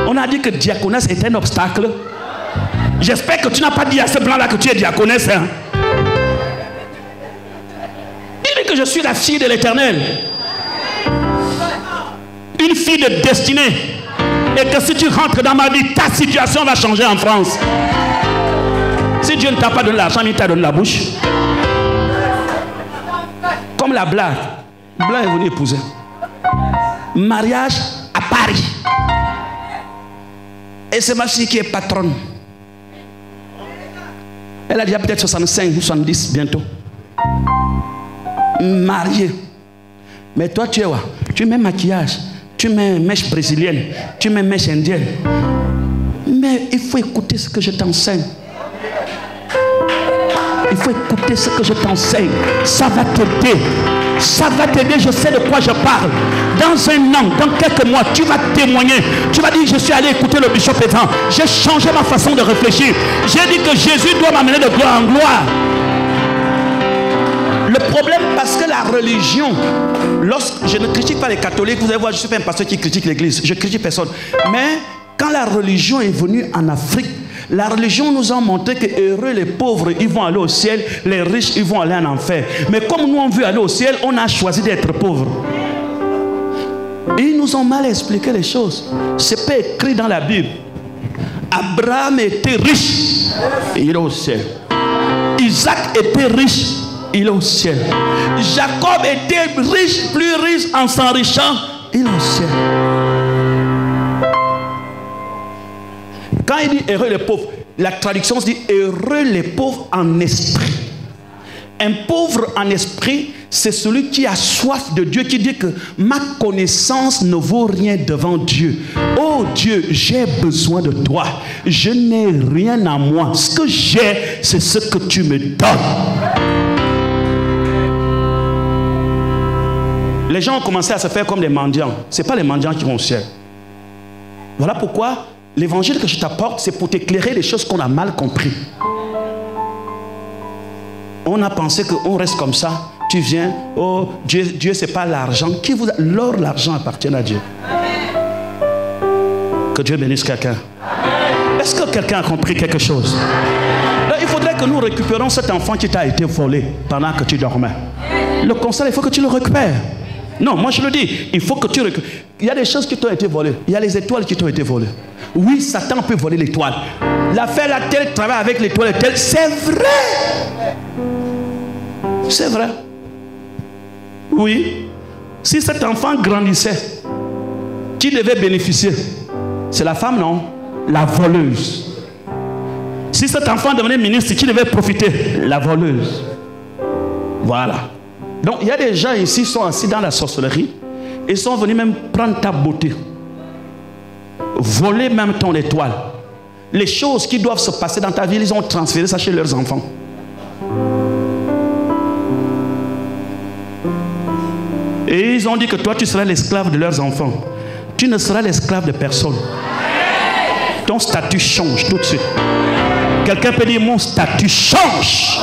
Speaker 4: On a dit que diaconesse est un obstacle. J'espère que tu n'as pas dit à ce blanc là que tu es diaconesse, hein? Que je suis la fille de l'Éternel, une fille de destinée, et que si tu rentres dans ma vie, ta situation va changer en France. Si Dieu ne t'a pas donné l'argent, mais il t'a donné la bouche. Comme la blague. Blanc est venu épouser. Mariage à Paris. Et c'est ma fille qui est patronne. Elle a déjà peut-être 65 ou 70 bientôt. Mariée. Mais toi, tu es où? Tu mets maquillage, tu mets mèche brésilienne, tu mets mèche indienne. Mais il faut écouter ce que je t'enseigne. Il faut écouter ce que je t'enseigne. Ça va t'aider. Ça va t'aider, je sais de quoi je parle. Dans un an, dans quelques mois, tu vas témoigner. Tu vas dire, je suis allé écouter le bishop Pétan. J'ai changé ma façon de réfléchir. J'ai dit que Jésus doit m'amener de gloire en gloire. Le problème, parce que la religion, lorsque je ne critique pas les catholiques, vous allez voir, je ne suis pas un pasteur qui critique l'église. Je critique personne. Mais quand la religion est venue en Afrique, la religion nous a montré que heureux les pauvres, ils vont aller au ciel, les riches, ils vont aller en enfer. Mais comme nous on veut aller au ciel, on a choisi d'être pauvres. Et ils nous ont mal expliqué les choses. C'est pas écrit dans la Bible. Abraham était riche, il est au ciel. Isaac était riche, il est au ciel. Jacob était riche, plus riche en s'enrichant, il est au ciel. Quand il dit heureux les pauvres, la traduction dit heureux les pauvres en esprit. Un pauvre en esprit, c'est celui qui a soif de Dieu, qui dit que ma connaissance ne vaut rien devant Dieu. Oh Dieu, j'ai besoin de toi. Je n'ai rien à moi. Ce que j'ai, c'est ce que tu me donnes. Les gens ont commencé à se faire comme des mendiants. Ce n'est pas les mendiants qui vont au ciel. Voilà pourquoi l'évangile que je t'apporte, c'est pour t'éclairer les choses qu'on a mal compris. On a pensé qu'on reste comme ça. Tu viens, oh Dieu c'est pas l'argent. L'or, l'argent appartient à Dieu. Que Dieu bénisse quelqu'un. Est-ce que quelqu'un a compris quelque chose? Là, il faudrait que nous récupérions cet enfant qui t'a été volé pendant que tu dormais. Le conseil, il faut que tu le récupères. Non, moi je le dis, il faut que tu récupères. Il y a des choses qui t'ont été volées. Il y a les étoiles qui t'ont été volées. Oui, Satan peut voler l'étoile. L'affaire là, tel travaille avec l'étoile, tel, c'est vrai. C'est vrai. Oui. Si cet enfant grandissait, qui devait bénéficier? C'est la femme, non? La voleuse. Si cet enfant devenait ministre, qui devait profiter? La voleuse. Voilà. Donc, il y a des gens ici qui sont assis dans la sorcellerie et sont venus même prendre ta beauté. Voler même ton étoile. Les choses qui doivent se passer dans ta vie, ils ont transféré ça chez leurs enfants. Et ils ont dit que toi, tu seras l'esclave de leurs enfants. Tu ne seras l'esclave de personne. Ton statut change tout de suite. Quelqu'un peut dire, mon statut change.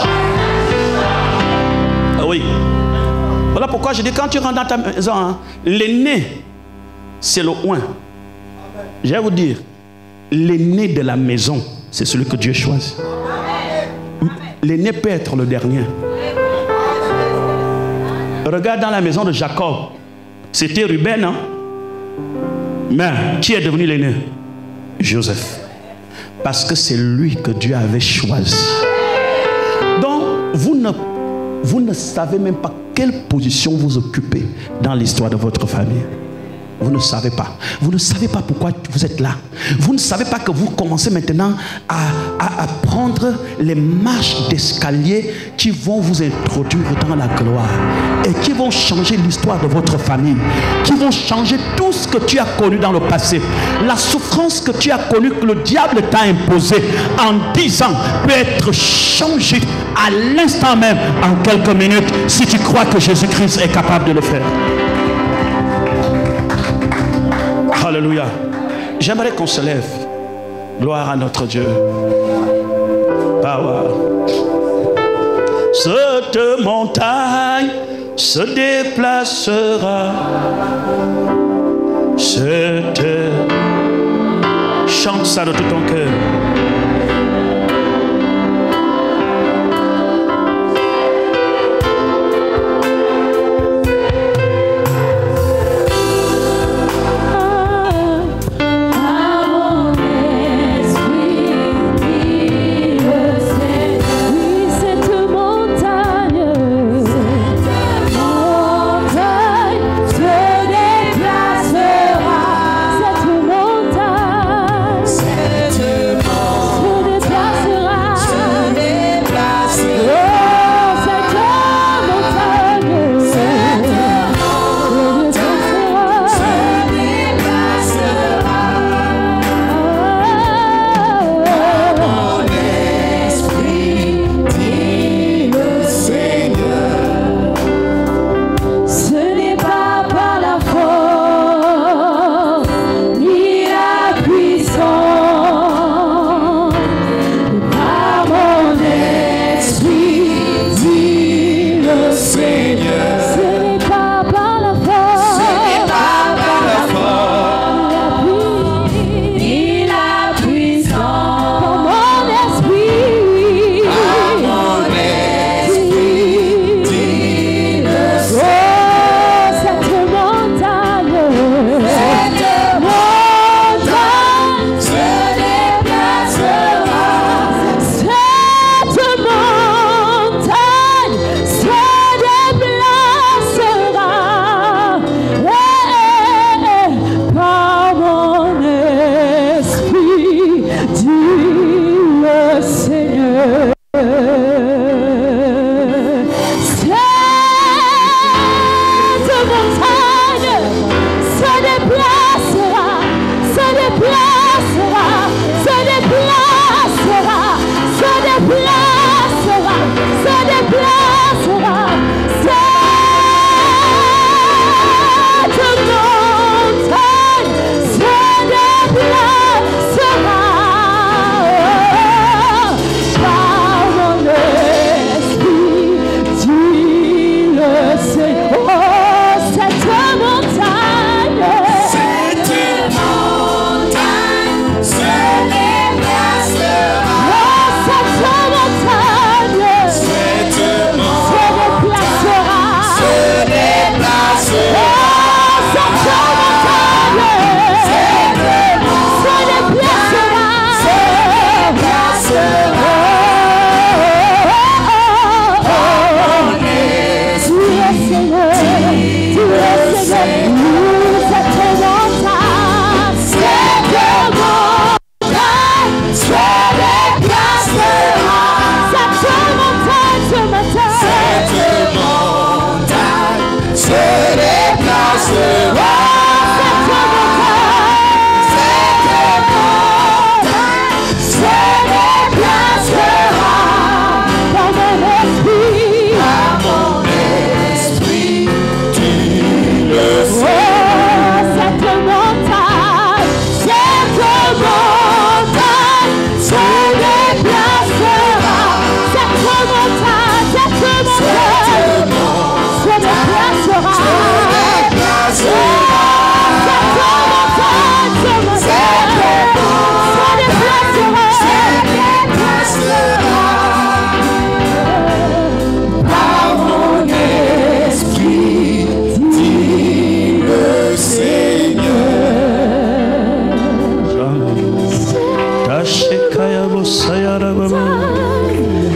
Speaker 4: Ah oui. Voilà pourquoi je dis, quand tu rentres dans ta maison, hein, l'aîné, c'est le oint. Je vais vous dire, l'aîné de la maison, c'est celui que Dieu choisit. L'aîné peut être le dernier. Regarde dans la maison de Jacob. C'était Ruben, hein? Mais qui est devenu l'aîné? Joseph. Parce que c'est lui que Dieu avait choisi. Donc, vous ne savez même pas quelle position vous occupez dans l'histoire de votre famille. Vous ne savez pas. Vous ne savez pas pourquoi vous êtes là. Vous ne savez pas que vous commencez maintenant à prendre les marches d'escalier qui vont vous introduire dans la gloire et qui vont changer l'histoire de votre famille, qui vont changer tout ce que tu as connu dans le passé. La souffrance que tu as connue, que le diable t'a imposée en 10 ans, peut être changée à l'instant même, en quelques minutes, si tu crois que Jésus-Christ est capable de le faire. Alléluia. J'aimerais qu'on se lève. Gloire à notre Dieu. Power. Cette montagne se déplacera. Chante ça de tout ton cœur.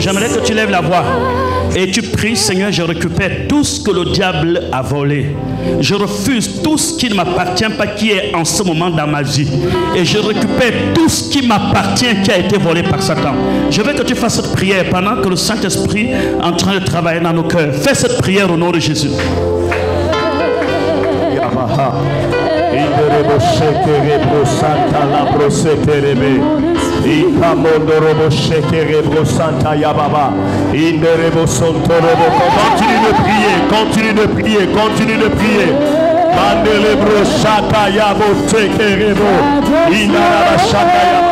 Speaker 4: J'aimerais que tu lèves la voix et tu pries, Seigneur, je récupère tout ce que le diable a volé. Je refuse tout ce qui ne m'appartient pas, qui est en ce moment dans ma vie. Et je récupère tout ce qui m'appartient, qui a été volé par Satan. Je veux que tu fasses cette prière pendant que le Saint-Esprit est en train de travailler dans nos cœurs. Fais cette prière au nom de Jésus.
Speaker 6: Continue de prier. Mandelebro shaka yabo tekerebo. Inaraba shaka yabo.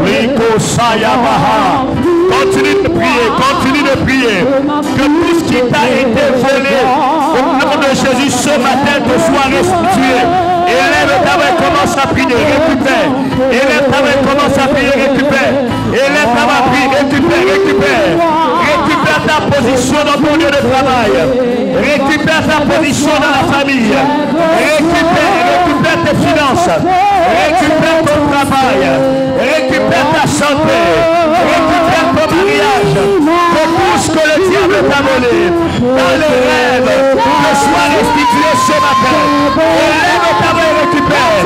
Speaker 6: Rico Sayabaha. Continue de prier. Que tout ce qui t'a été volé au nom de Jésus ce matin te soit restitué. Élève ta main, commence à prier, récupère. Élève ta main, commence à prier, récupère. Élève ta main, prie, récupère. Récupère ta position dans ton lieu de travail. Récupère ta position dans la famille. Récupère tes finances. Récupère ton travail. Récupère ta santé. Récupère ton mariage. Que tout ce que le diable t'a volé dans les rêves te soit restitué ce matin. Élève ta main et récupère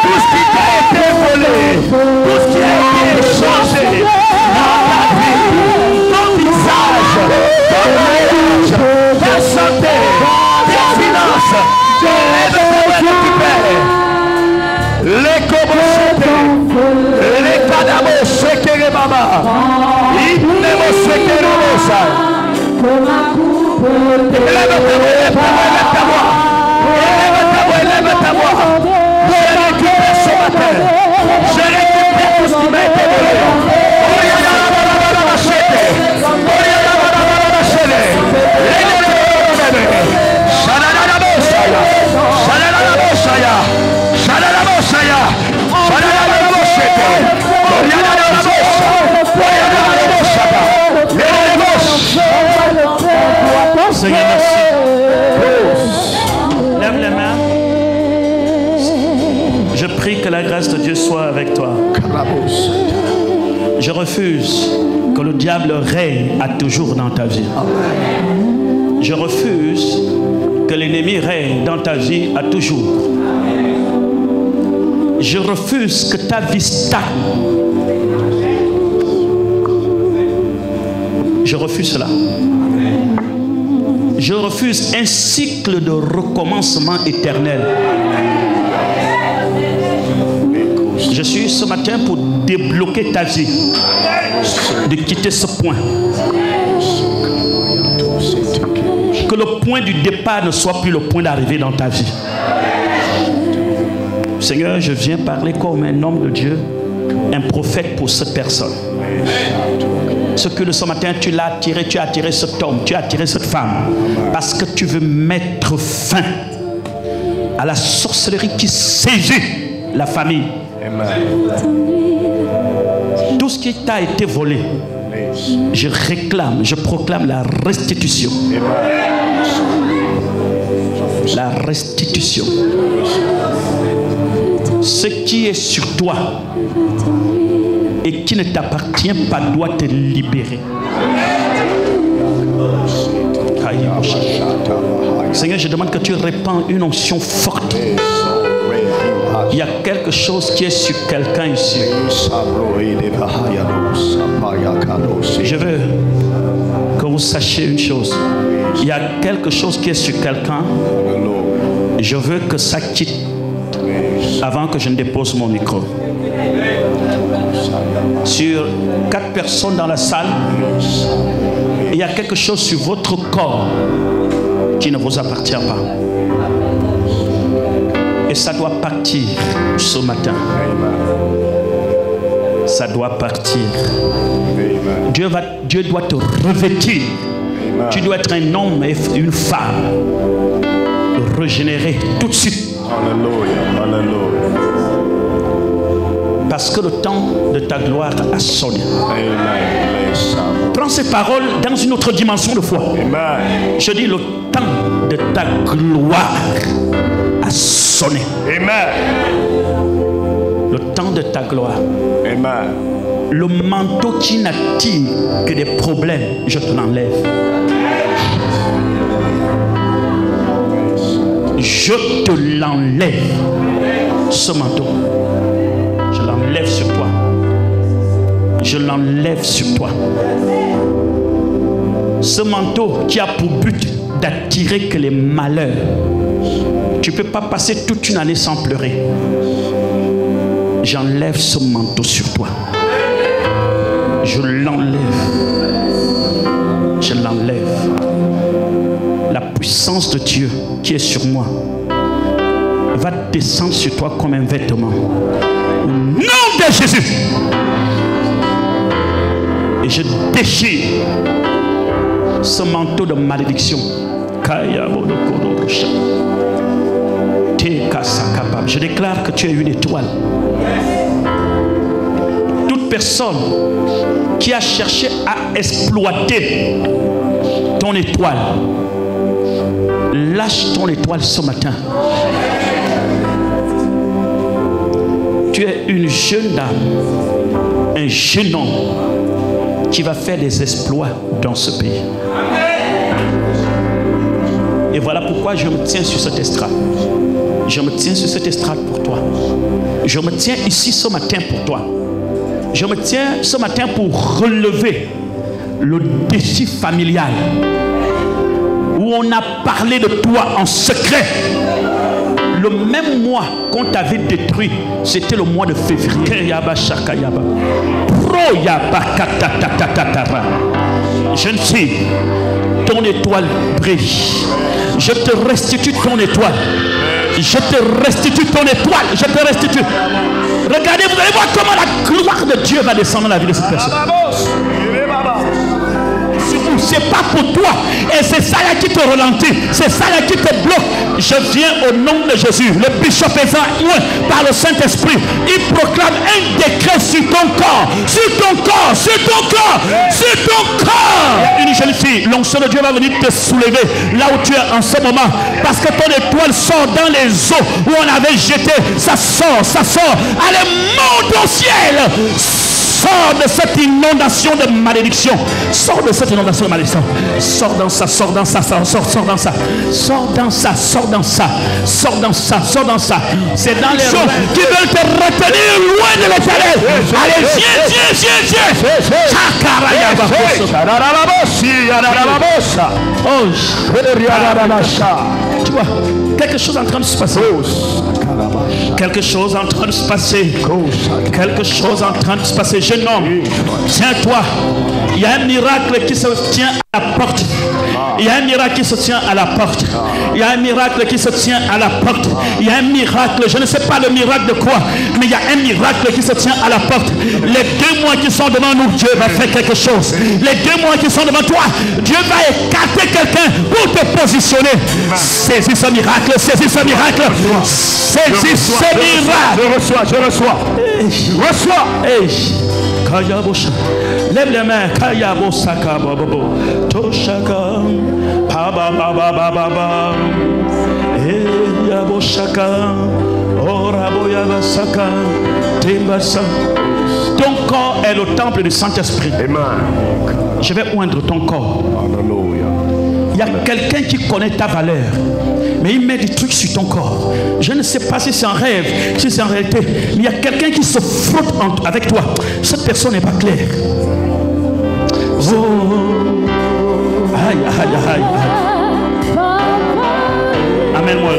Speaker 6: tout ce qui t'a été volé, tout ce qui a été échangé dans ta vie, ton visage, ton mariage, ta santé, tes finances. Élève ta main et récupère. Les koboshete, les kadabo shekere baba, inemo shekere bosa. Élève ta voix. Je récupère ce matin. Je récupère tout ce qui m'a été volé.
Speaker 4: Seigneur, merci. Lève les mains. Je prie que la grâce de Dieu soit avec toi. Je refuse que le diable règne à toujours dans ta vie. Je refuse que l'ennemi règne dans ta vie à toujours. Je refuse que ta vie stagne. Je refuse cela. Je refuse un cycle de recommencement éternel. Je suis ce matin pour débloquer ta vie, de quitter ce point. Que le point du départ ne soit plus le point d'arrivée dans ta vie. Seigneur, je viens parler comme un homme de Dieu, un prophète pour cette personne. Ce que ce matin tu l'as attiré, tu as attiré cet homme, tu as attiré cette femme, parce que tu veux mettre fin à la sorcellerie qui saisit la famille. Tout ce qui t'a été volé, je réclame, je proclame la restitution. La restitution. Ce qui est sur toi et qui ne t'appartient pas doit te libérer. Seigneur, je demande que tu répands une onction forte. Il y a quelque chose qui est sur quelqu'un ici. Je veux que vous sachiez une chose. Il y a quelque chose qui est sur quelqu'un. Je veux que ça quitte avant que je ne dépose mon micro. Sur 4 personnes dans la salle, il y a quelque chose sur votre corps qui ne vous appartient pas. Et ça doit partir ce matin. Ça doit partir. Dieu doit te revêtir. Tu dois être un homme et une femme régénérés tout de suite. Parce que le temps de ta gloire a sonné. Prends ces paroles dans une autre dimension de foi. Je dis, le temps de ta gloire a sonné. Le temps de de ta gloire.
Speaker 6: Amen.
Speaker 4: Le manteau qui n'attire que des problèmes, je te l'enlève. Je te l'enlève. Ce manteau, je l'enlève sur toi. Je l'enlève sur toi. Ce manteau qui a pour but d'attirer que les malheurs. Tu ne peux pas passer toute une année sans pleurer. J'enlève ce manteau sur toi. Je l'enlève. Je l'enlève. La puissance de Dieu qui est sur moi va descendre sur toi comme un vêtement. Au nom de Jésus. Et je déchire ce manteau de malédiction. Je déclare que tu es une étoile. Toute personne qui a cherché à exploiter ton étoile, lâche ton étoile ce matin. Tu es une jeune dame, un jeune homme qui va faire des exploits dans ce pays. Et voilà pourquoi je me tiens sur cette estrade. Je me tiens sur cette estrade pour toi. Je me tiens ici ce matin pour toi. Je me tiens ce matin pour relever le défi familial où on a parlé de toi en secret. Le même mois qu'on t'avait détruit, c'était le mois de février. Jeune fille, ton étoile brille. Je te restitue ton étoile. Je te restitue ton étoile. Je te restitue. Regardez, vous allez voir comment la gloire de Dieu va descendre dans la vie de cette personne. C'est pas pour toi. Et c'est ça là qui te ralentit. C'est ça là qui te bloque. Je viens au nom de Jésus. Le bishop est par le Saint-Esprit. Il proclame un décret sur ton corps. Sur ton corps. Sur ton corps. Sur ton corps. Une jeune fille, l'onction de Dieu va venir te soulever là où tu es en ce moment. Parce que ton étoile sort dans les eaux où on avait jeté. Ça sort, ça sort. Allez, monte au ciel. Sors de cette inondation de malédiction. Sors de cette inondation de malédiction. Sors dans ça, sors dans ça, sors dans ça. Sors dans ça, sors dans ça. Sors dans ça, sors dans ça. C'est dans les gens qui veulent te retenir loin de l'Éternel. Allez, viens. Tu vois, quelque chose est en train de se passer. Quelque chose est en train de se passer. Quelque chose est en train de se passer. Jeune homme, tiens-toi. Il y a un miracle qui se tient à la porte. Il y a un miracle qui se tient à la porte. Il y a un miracle qui se tient à la porte. Il y a un miracle, je ne sais pas le miracle de quoi, mais il y a un miracle qui se tient à la porte. Les 2 mois qui sont devant nous, Dieu va faire quelque chose. Les 2 mois qui sont devant toi, Dieu va écarter quelqu'un pour te positionner. Saisis ce miracle, saisis ce miracle. Saisis ce miracle.
Speaker 6: Je reçois. Reçois.
Speaker 4: Lève les mains. Kayabosaka bababo. Toshaka. Baba baba baba. Yaboshaka. Oraboyabasaka. Timbasa. Ton corps est le temple du Saint-Esprit.
Speaker 6: Amen.
Speaker 4: Je vais oindre ton corps.
Speaker 6: Alléluia.
Speaker 4: Il y a quelqu'un qui connaît ta valeur, mais il met des trucs sur ton corps. Je ne sais pas si c'est un rêve, si c'est en réalité, mais il y a quelqu'un qui se frotte avec toi. Cette personne n'est pas claire. Oh. Aïe, aïe, aïe. Amène-moi.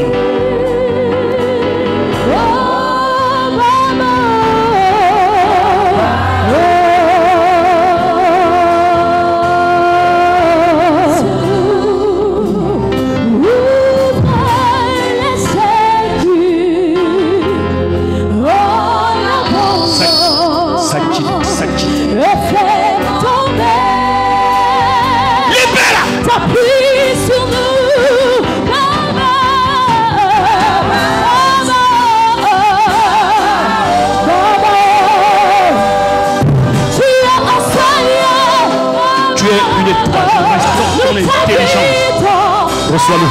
Speaker 6: Reçois-le.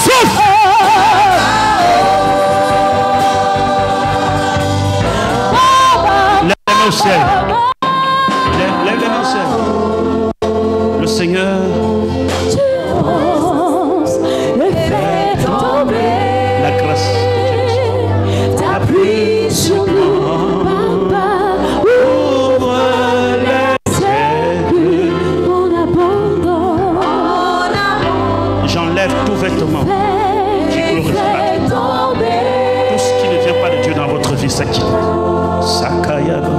Speaker 6: Souffle.
Speaker 4: mains au ciel. Lève les mains au ciel. Le Seigneur la grâce
Speaker 3: ta pluie sur nous, Papa, ouvre les cieux, mon abandon.
Speaker 4: J'enlève tout vêtement qui glorifie pas Dieu. Tout ce qui ne vient pas de Dieu dans votre vie, ça quitte. Sakayaba.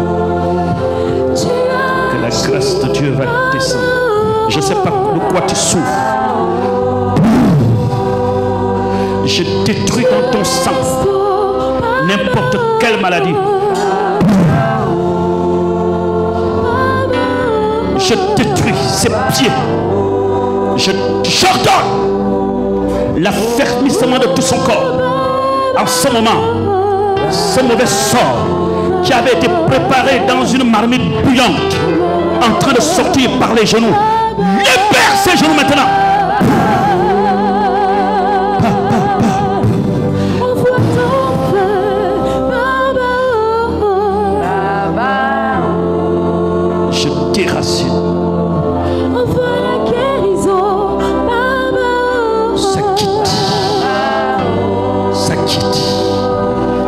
Speaker 4: Que la grâce de Dieu va descendre. Je ne sais pas de quoi tu souffres. Je détruis dans ton sang n'importe quelle maladie. Je détruis ses pieds. J'ordonne l'affermissement de tout son corps. En ce moment, ce mauvais sort qui avait été préparé dans une marmite bouillante, en train de sortir par les genoux, libère ses genoux maintenant. Je déracine. Ça quitte. Ça quitte.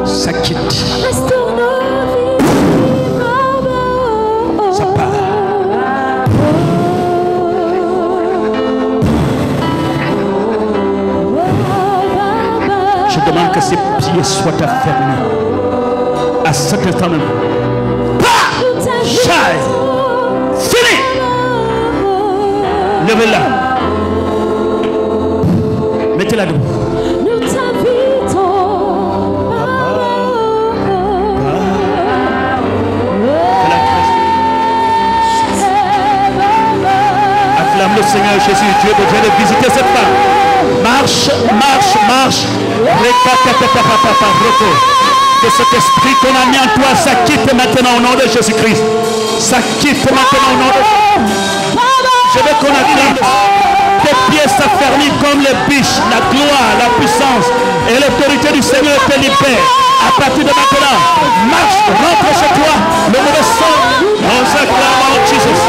Speaker 4: Ça quitte. Ça part. Je demande que ses pieds soient affermis. À cet instant même. Shine. Fini. Levez-la. Mettez-la debout.
Speaker 3: Nous t'invitons,
Speaker 4: Acclame le Seigneur Jésus. Dieu vient de visiter cette femme. Marche, marche, marche. Que cet esprit qu'on a mis en toi, ça quitte maintenant au nom de Jésus-Christ. Ça quitte maintenant au nom de Jésus. Je veux qu'on acclame. Tes pieds s'affermissent comme les biches. La gloire, la puissance et l'autorité du Seigneur te libère. À partir de maintenant, marche, rentre chez toi. Le mauvais sang, on s'acclame en Jésus.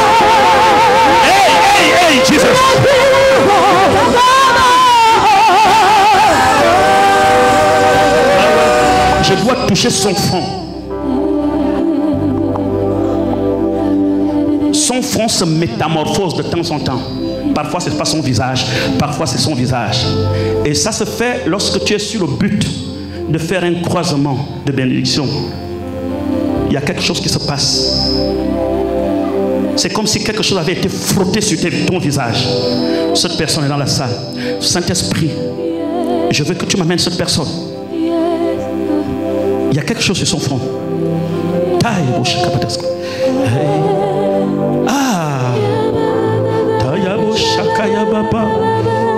Speaker 4: Hey, hey, hey, Jésus. Je dois toucher son front. Son front se métamorphose de temps en temps. Parfois, ce n'est pas son visage. Parfois, c'est son visage. Et ça se fait lorsque tu es sur le but de faire un croisement de bénédiction. Il y a quelque chose qui se passe. C'est comme si quelque chose avait été frotté sur ton visage. Cette personne est dans la salle. Saint-Esprit, je veux que tu m'amènes cette personne. Il y a quelque chose sur son front. Ah,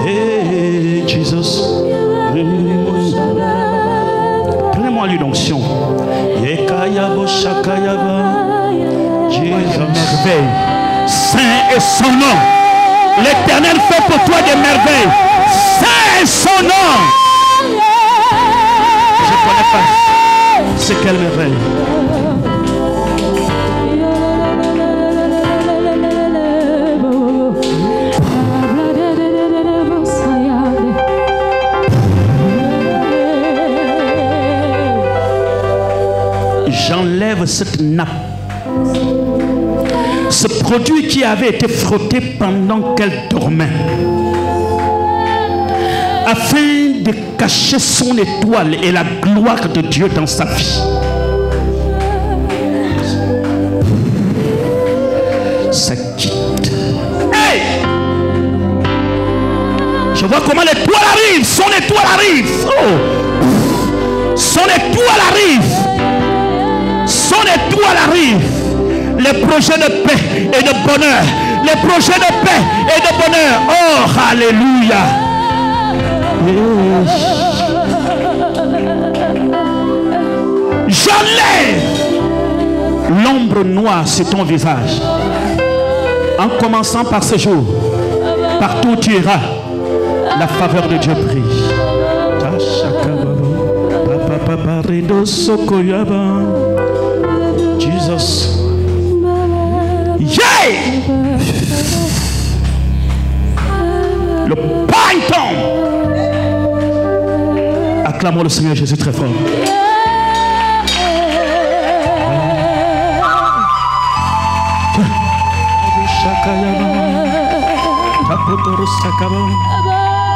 Speaker 4: hey, Jesus. Prenez-moi l'onction. Merveille. Saint est son nom. L'Éternel fait pour toi des merveilles. Saint est son nom. Je ne connais pas. C'est quelle merveille? J'enlève cette nappe. Ce produit qui avait été frotté pendant qu'elle dormait, afin de cacher son étoile et la gloire de Dieu dans sa vie. Ça quitte. Hey! Je vois comment l'étoile arrive. Son étoile arrive. Oh! Son étoile arrive. Son étoile arrive. Les projets de paix et de bonheur. Les projets de paix et de bonheur. Oh, alléluia. J'enlève l'ombre noire sur ton visage. En commençant par ce jour, partout où tu iras, la faveur de Dieu brille. Jesus. Acclamons le Seigneur Jésus très fort.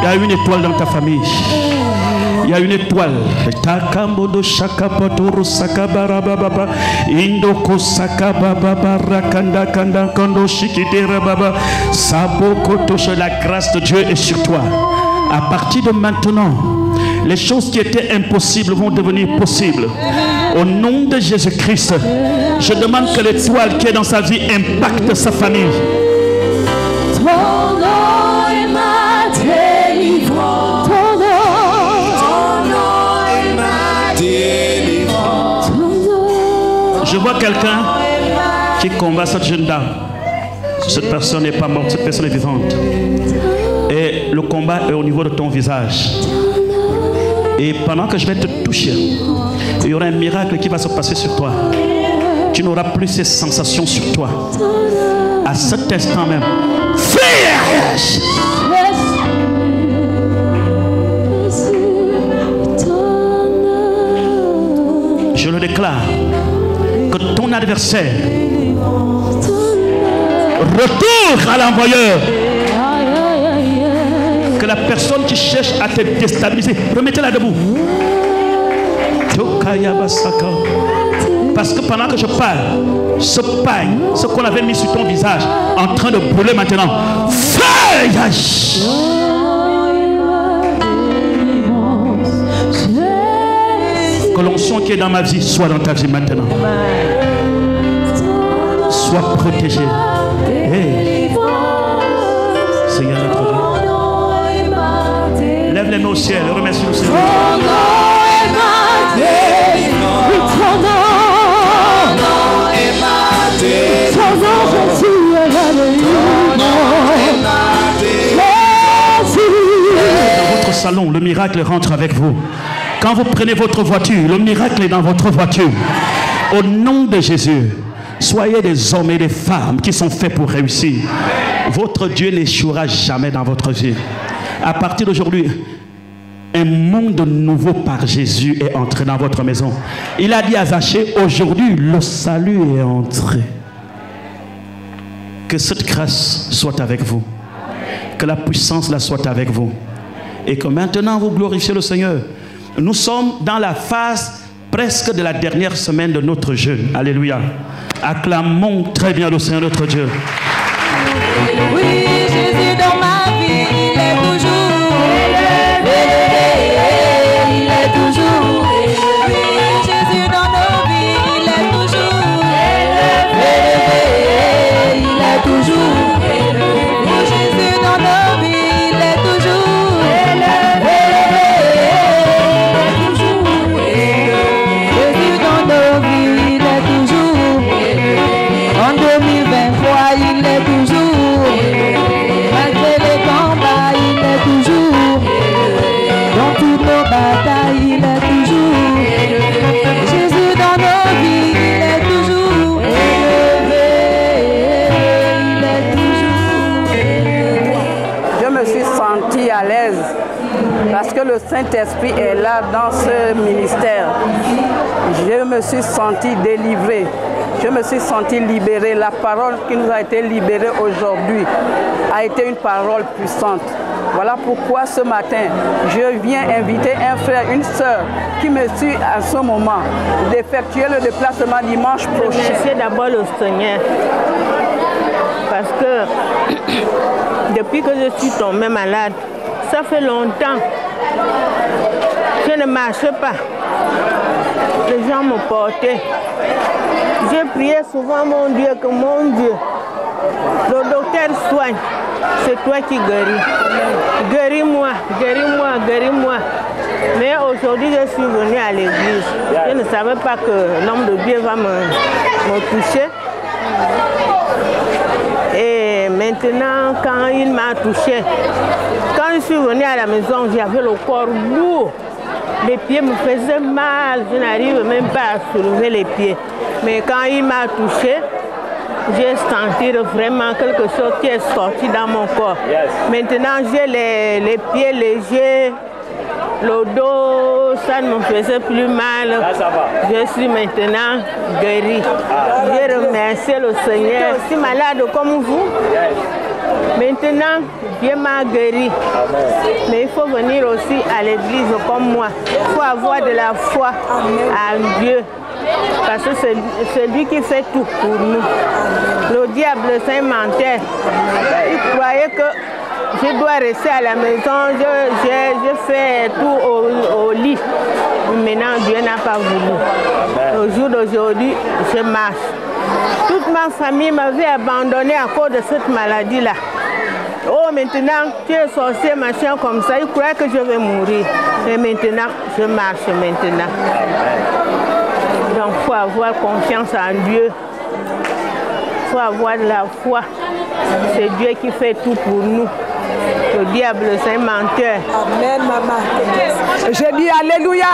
Speaker 4: Il y a une étoile dans ta famille. Il y a une étoile. La grâce de Dieu est sur toi. À partir de maintenant, les choses qui étaient impossibles vont devenir possibles. Au nom de Jésus-Christ, je demande que l'étoile qui est dans sa vie impacte sa famille.
Speaker 3: Ton nom est ma délivrance. Ton nom est ma délivrance.
Speaker 4: Je vois quelqu'un qui combat cette jeune dame. Cette personne n'est pas morte, cette personne est vivante. Et le combat est au niveau de ton visage. Et pendant que je vais te toucher, il y aura un miracle qui va se passer sur toi. Tu n'auras plus ces sensations sur toi. À cet instant même, je le déclare que ton adversaire retourne à l'envoyeur. Que la personne qui cherche à te déstabiliser, remettez-la debout. Parce que pendant que je parle, ce pagne, ce qu'on avait mis sur ton visage, en train de brûler maintenant. Que l'onction qui est dans ma vie soit dans ta vie maintenant. Sois protégé. Hey. Seigneur notre Dieu. Lève les mains au ciel et remercie le Seigneur. Dans votre salon, le miracle rentre avec vous. Quand vous prenez votre voiture, le miracle est dans votre voiture. Au nom de Jésus, soyez des hommes et des femmes qui sont faits pour réussir. Votre Dieu n'échouera jamais dans votre vie. À partir d'aujourd'hui, un monde nouveau par Jésus est entré dans votre maison. Il a dit à Zachée, aujourd'hui, le salut est entré. Que cette grâce soit avec vous. Que la puissance la soit avec vous. Et que maintenant vous glorifiez le Seigneur. Nous sommes dans la phase presque de la dernière semaine de notre jeûne. Alléluia. Acclamons très bien le Seigneur notre Dieu.
Speaker 3: Oui, Jésus dans ma vie, il est toujours élevé, il est toujours élevé. Jésus dans nos vies, il est toujours élevé, il est toujours élevé. Jésus dans nos vies, il est toujours élevé, toujours élevé. Jésus dans nos vies, il est toujours élevé. En 2023, il est toujours. Malgré les combats, il est toujours. Dans toutes nos batailles, il est toujours. Jésus dans nos vies, il est toujours élevé. Il est toujours élevé.
Speaker 7: Je me suis sentie à l'aise parce que le Saint-Esprit est là dans ce ministère. Je me suis sentie délivrée. Je me suis sentie libérée. La parole qui nous a été libérée aujourd'hui a été une parole puissante. Voilà pourquoi ce matin, je viens inviter un frère, une sœur qui me suit à ce moment d'effectuer le déplacement dimanche prochain.
Speaker 8: Remercier d'abord le Seigneur. Parce que depuis que je suis tombée malade, ça fait longtemps. Je ne marche pas. Les gens me portaient. J'ai prié souvent, mon Dieu, que mon Dieu, le docteur soigne. C'est toi qui guéris. Guéris-moi, guéris-moi, guéris-moi. Mais aujourd'hui, je suis venue à l'église. Je ne savais pas que l'homme de Dieu va me toucher. Et maintenant, quand il m'a touché, quand je suis venue à la maison, j'avais le corps lourd. Les pieds me faisaient mal, je n'arrive même pas à soulever les pieds. Mais quand il m'a touché, j'ai senti vraiment quelque chose qui est sorti dans mon corps. Maintenant, j'ai les pieds légers, Le dos, ça ne me faisait plus mal.
Speaker 6: Là, ça va.
Speaker 8: Je suis maintenant guérie. Je remercie le Seigneur. Je suis malade comme vous. Maintenant, Dieu m'a guéri. Mais il faut venir aussi à l'église comme moi. Il faut avoir de la foi en Dieu. Parce que c'est lui qui fait tout pour nous. Le diable, c'est un menteur. Il croyait que je dois rester à la maison, je fais tout au lit. Maintenant, Dieu n'a pas voulu. Au jour d'aujourd'hui, je marche. Toute ma famille m'avait abandonné à cause de cette maladie-là. Oh, maintenant, tu es sorcier, machin comme ça, il croit que je vais mourir. Et maintenant, je marche maintenant. Donc, il faut avoir confiance en Dieu. Il faut avoir de la foi. C'est Dieu qui fait tout pour nous. Le diable, c'est un menteur.
Speaker 1: Amen, maman. Je dis Alléluia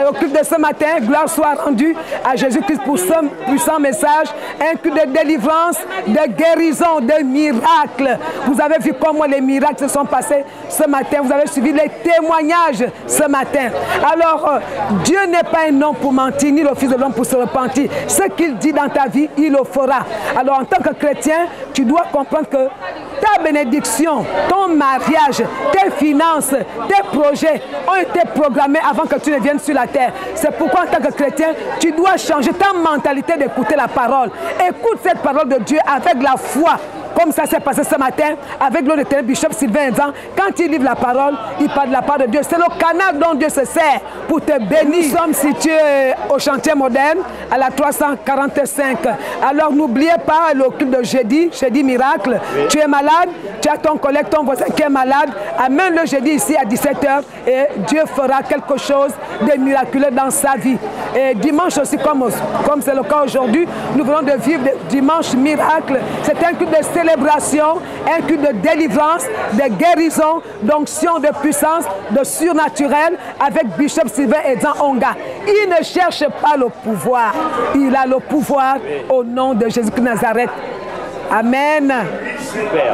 Speaker 1: au culte de ce matin. Gloire soit rendue à Jésus-Christ pour ce puissant message. Un culte de délivrance, de guérison, de miracles. Vous avez vu comment les miracles se sont passés ce matin. Vous avez suivi les témoignages ce matin. Alors, Dieu n'est pas un homme pour mentir, ni le Fils de l'homme pour se repentir. Ce qu'il dit dans ta vie, il le fera. Alors, en tant que chrétien, tu dois comprendre que ta bénédiction, ton mariage, tes finances, tes projets ont été programmés avant que tu ne viennes sur la terre. C'est pourquoi en tant que chrétien, tu dois changer ta mentalité d'écouter la parole. Écoute cette parole de Dieu avec la foi. Comme ça s'est passé ce matin avec le lieutenant Bishop Sylvain Nzan. Quand il livre la parole, il parle de la part de Dieu. C'est le canal dont Dieu se sert pour te bénir. Nous sommes situés au chantier moderne, à la 345. Alors n'oubliez pas le culte de jeudi miracle. Oui. Tu es malade, tu as ton collègue, ton voisin qui est malade. Amène le jeudi ici à 17h et Dieu fera quelque chose de miraculeux dans sa vie. Et dimanche aussi, comme c'est le cas aujourd'hui, nous venons de vivre dimanche miracle. C'est un culte de célébration, un culte de délivrance, de guérison, d'onction, de puissance, de surnaturel avec Bishop Sylvain Nzan Onga. Il ne cherche pas le pouvoir, il a le pouvoir au nom de Jésus-Christ de Nazareth. Amen. Super.